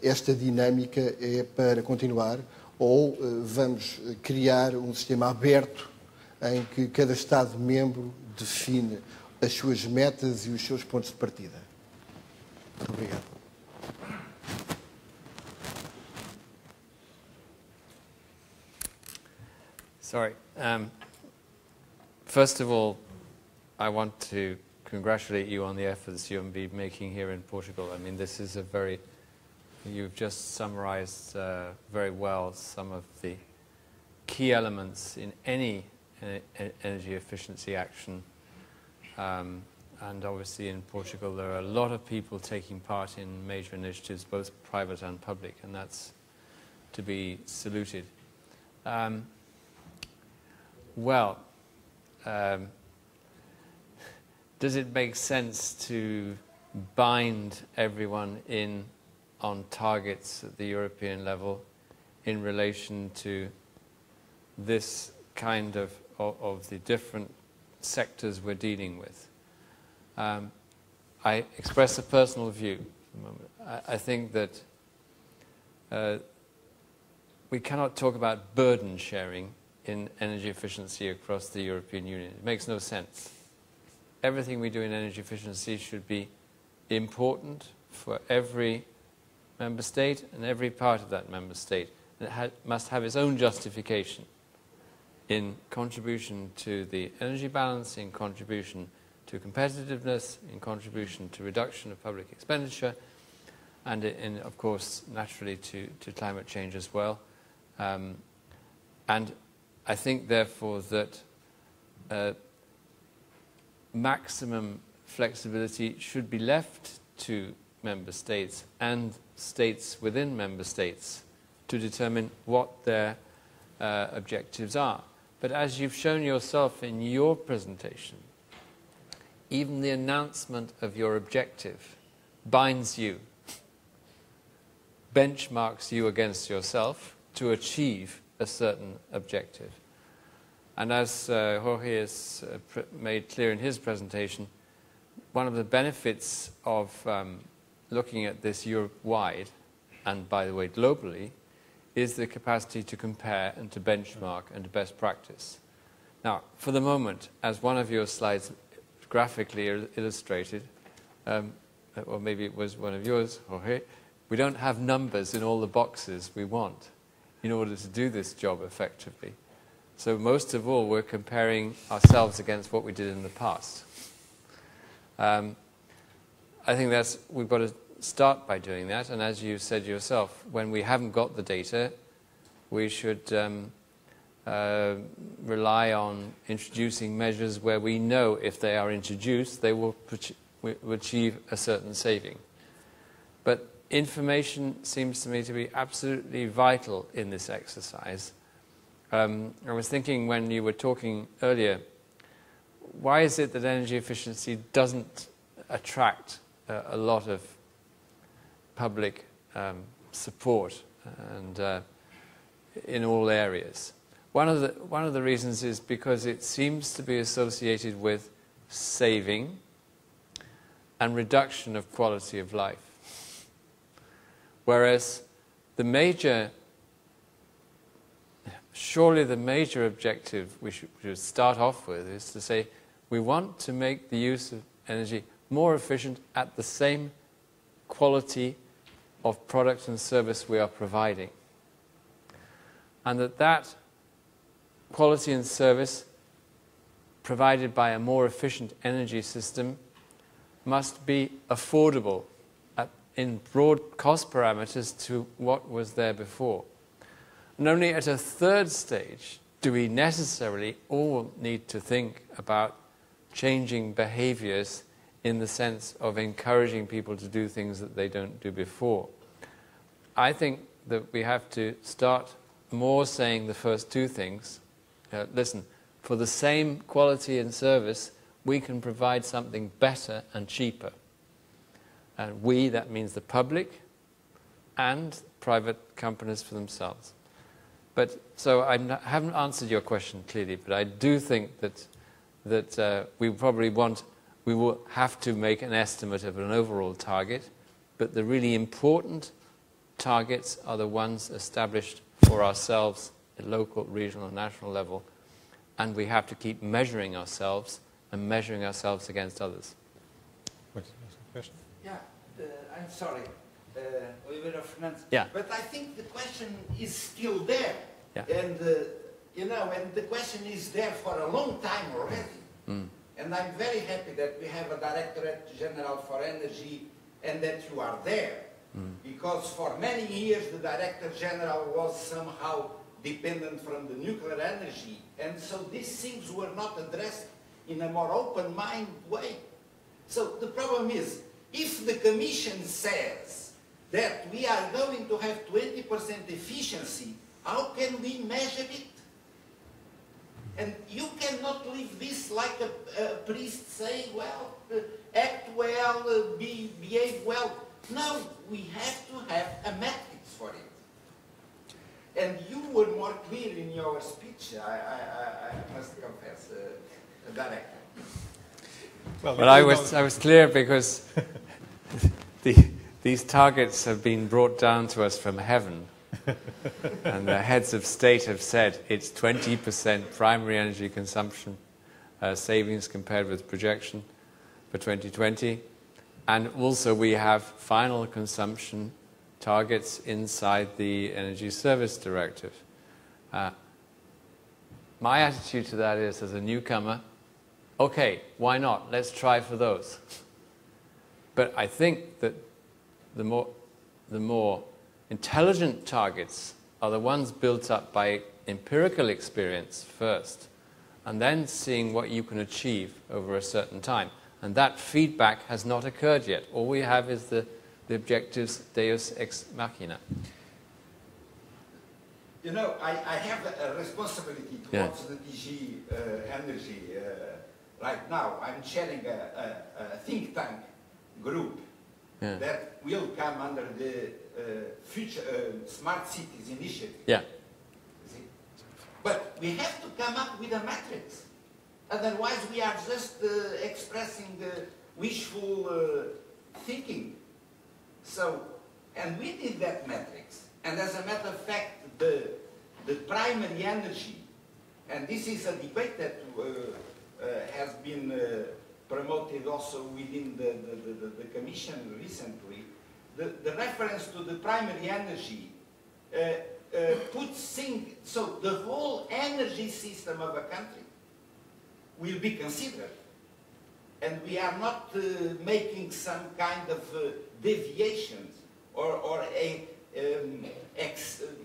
esta dinâmica é para continuar ou vamos criar um sistema aberto em que cada Estado-membro define as suas metas e os seus pontos de partida. Muito obrigado. Sorry. First of all, I want to congratulate you on the efforts you've been making here in Portugal. I mean, this is you've just summarized very well some of the key elements in any energy efficiency action. And obviously in Portugal there are a lot of people taking part in major initiatives, both private and public, and that's to be saluted. Does it make sense to bind everyone in on targets at the European level in relation to this kind of the different sectors we're dealing with? I express a personal view. I think that we cannot talk about burden sharing in energy efficiency across the European Union. It makes no sense. Everything we do in energy efficiency should be important for every member state and every part of that member state. And it must have its own justification in contribution to the energy balance, in contribution to competitiveness, in contribution to reduction of public expenditure, and of course, naturally, to climate change as well. And I think, therefore, that maximum flexibility should be left to member states and states within member states to determine what their objectives are. But as you've shown yourself in your presentation, even the announcement of your objective binds you, benchmarks you against yourself to achieve a certain objective. And as Jorge has made clear in his presentation, one of the benefits of looking at this Europe-wide, and by the way globally, is the capacity to compare and to benchmark and to best practice. Now, for the moment, as one of your slides graphically illustrated, or maybe it was one of yours, Jorge, we don't have numbers in all the boxes we want. in order to do this job effectively. So most of all, we're comparing ourselves against what we did in the past. I think we've got to start by doing that, and as you said yourself, when we haven't got the data, we should rely on introducing measures where we know if they are introduced, they will achieve a certain saving. But information seems to me to be absolutely vital in this exercise. I was thinking when you were talking earlier, why is it that energy efficiency doesn't attract a lot of public support and in all areas? One of the reasons is because it seems to be associated with saving and reduction of quality of life. Whereas surely the major objective we should start off with is to say we want to make the use of energy more efficient at the same quality of product and service we are providing. And that quality and service provided by a more efficient energy system must be affordable in broad cost parameters to what was there before. And only at a third stage do we necessarily all need to think about changing behaviors in the sense of encouraging people to do things that they don't do before. I think that we have to start more saying the first two things. Listen, for the same quality and service, we can provide something better and cheaper. And we, that means the public and private companies for themselves. So I haven't answered your question clearly, but I do think that we will have to make an estimate of an overall target, but the really important targets are the ones established for ourselves at local, regional, and national level, and we have to keep measuring ourselves and measuring ourselves against others. Question? Yeah, I'm sorry, Oliveira Fernandes. Yeah. But I think the question is still there. Yeah. And, and the question is there for a long time already. Mm. And I'm very happy that we have a Directorate General for Energy and that you are there. Mm. Because for many years the Director General was somehow dependent from the nuclear energy. And so these things were not addressed in a more open-minded way. So the problem is, if the Commission says that we are going to have 20% efficiency, how can we measure it? And you cannot leave this like a priest saying, well, act well, behave well. No, we have to have a metrics for it. And you were more clear in your speech, I must confess, Director. Well, I was clear because these targets have been brought down to us from heaven. And the heads of state have said it's 20% primary energy consumption savings compared with projection for 2020. And also we have final consumption targets inside the Energy Service Directive. My attitude to that is, as a newcomer, okay, why not? Let's try for those. But I think that the more intelligent targets are the ones built up by empirical experience first, and then seeing what you can achieve over a certain time. And that feedback has not occurred yet. All we have is the objectives deus ex machina. You know, I have a responsibility towards the DG Energy right now. I'm chairing a think tank group that will come under the future Smart Cities Initiative. Yeah. See? But we have to come up with a matrix. Otherwise, we are just expressing wishful thinking. So, and we did that matrix. And as a matter of fact, the primary energy, and this is a debate that has been promoted also within the Commission recently, the reference to the primary energy so the whole energy system of a country will be considered. And we are not making some kind of deviations or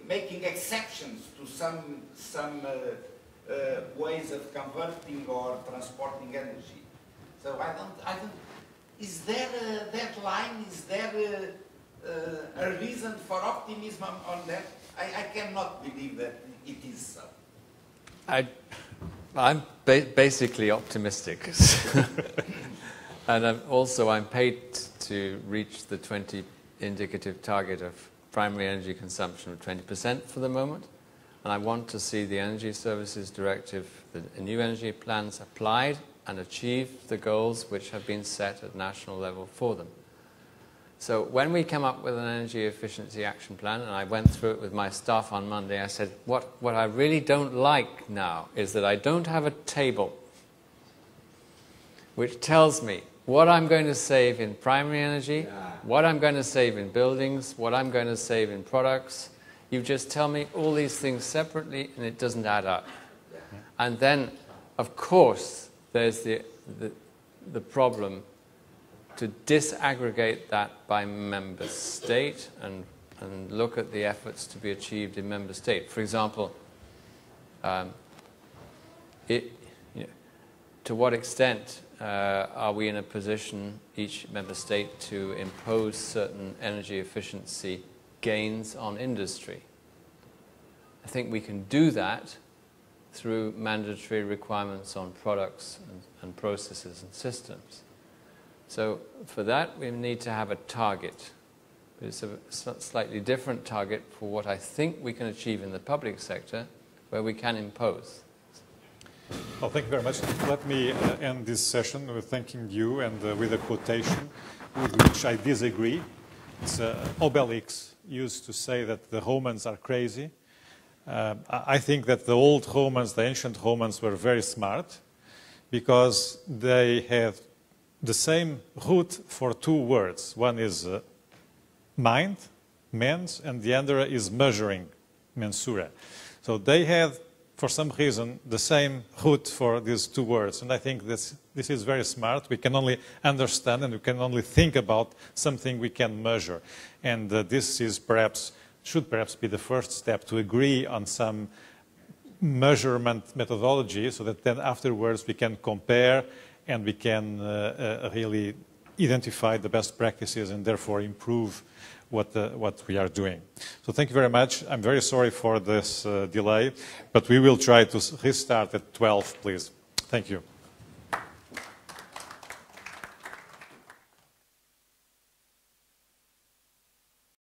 making exceptions to some ways of converting or transporting energy. So I don't. Is there a deadline? Is there a reason for optimism on that? I cannot believe that it is so. I'm basically optimistic. And I'm paid to reach the 20 indicative target of primary energy consumption of 20% for the moment. And I want to see the Energy Services Directive, the new energy plans applied and achieve the goals which have been set at national level for them. So when we come up with an energy efficiency action plan, and I went through it with my staff on Monday, I said, what I really don't like now is that I don't have a table which tells me what I'm going to save in primary energy, what I'm going to save in buildings, what I'm going to save in products. You just tell me all these things separately and it doesn't add up. And then, of course, there's the problem to disaggregate that by member state and look at the efforts to be achieved in member state. For example, to what extent are we in a position, each member state, to impose certain energy efficiency gains on industry? I think we can do that through mandatory requirements on products and processes and systems. So for that, we need to have a target. But it's a slightly different target for what I think we can achieve in the public sector, where we can impose. Well, thank you very much. Let me end this session with thanking you and with a quotation with which I disagree. It's Obelix used to say that the Romans are crazy. I think that the old Romans, the ancient Romans, were very smart because they had the same root for two words. One is mind, mens, and the other is measuring, mensura. So they had, for some reason, the same root for these two words. And I think this is very smart. We can only understand and we can only think about something we can measure. And this is should perhaps be the first step to agree on some measurement methodology so that then afterwards we can compare and we can really identify the best practices and therefore improve what we are doing. So thank you very much. I'm very sorry for this delay, but we will try to restart at 12, please. Thank you.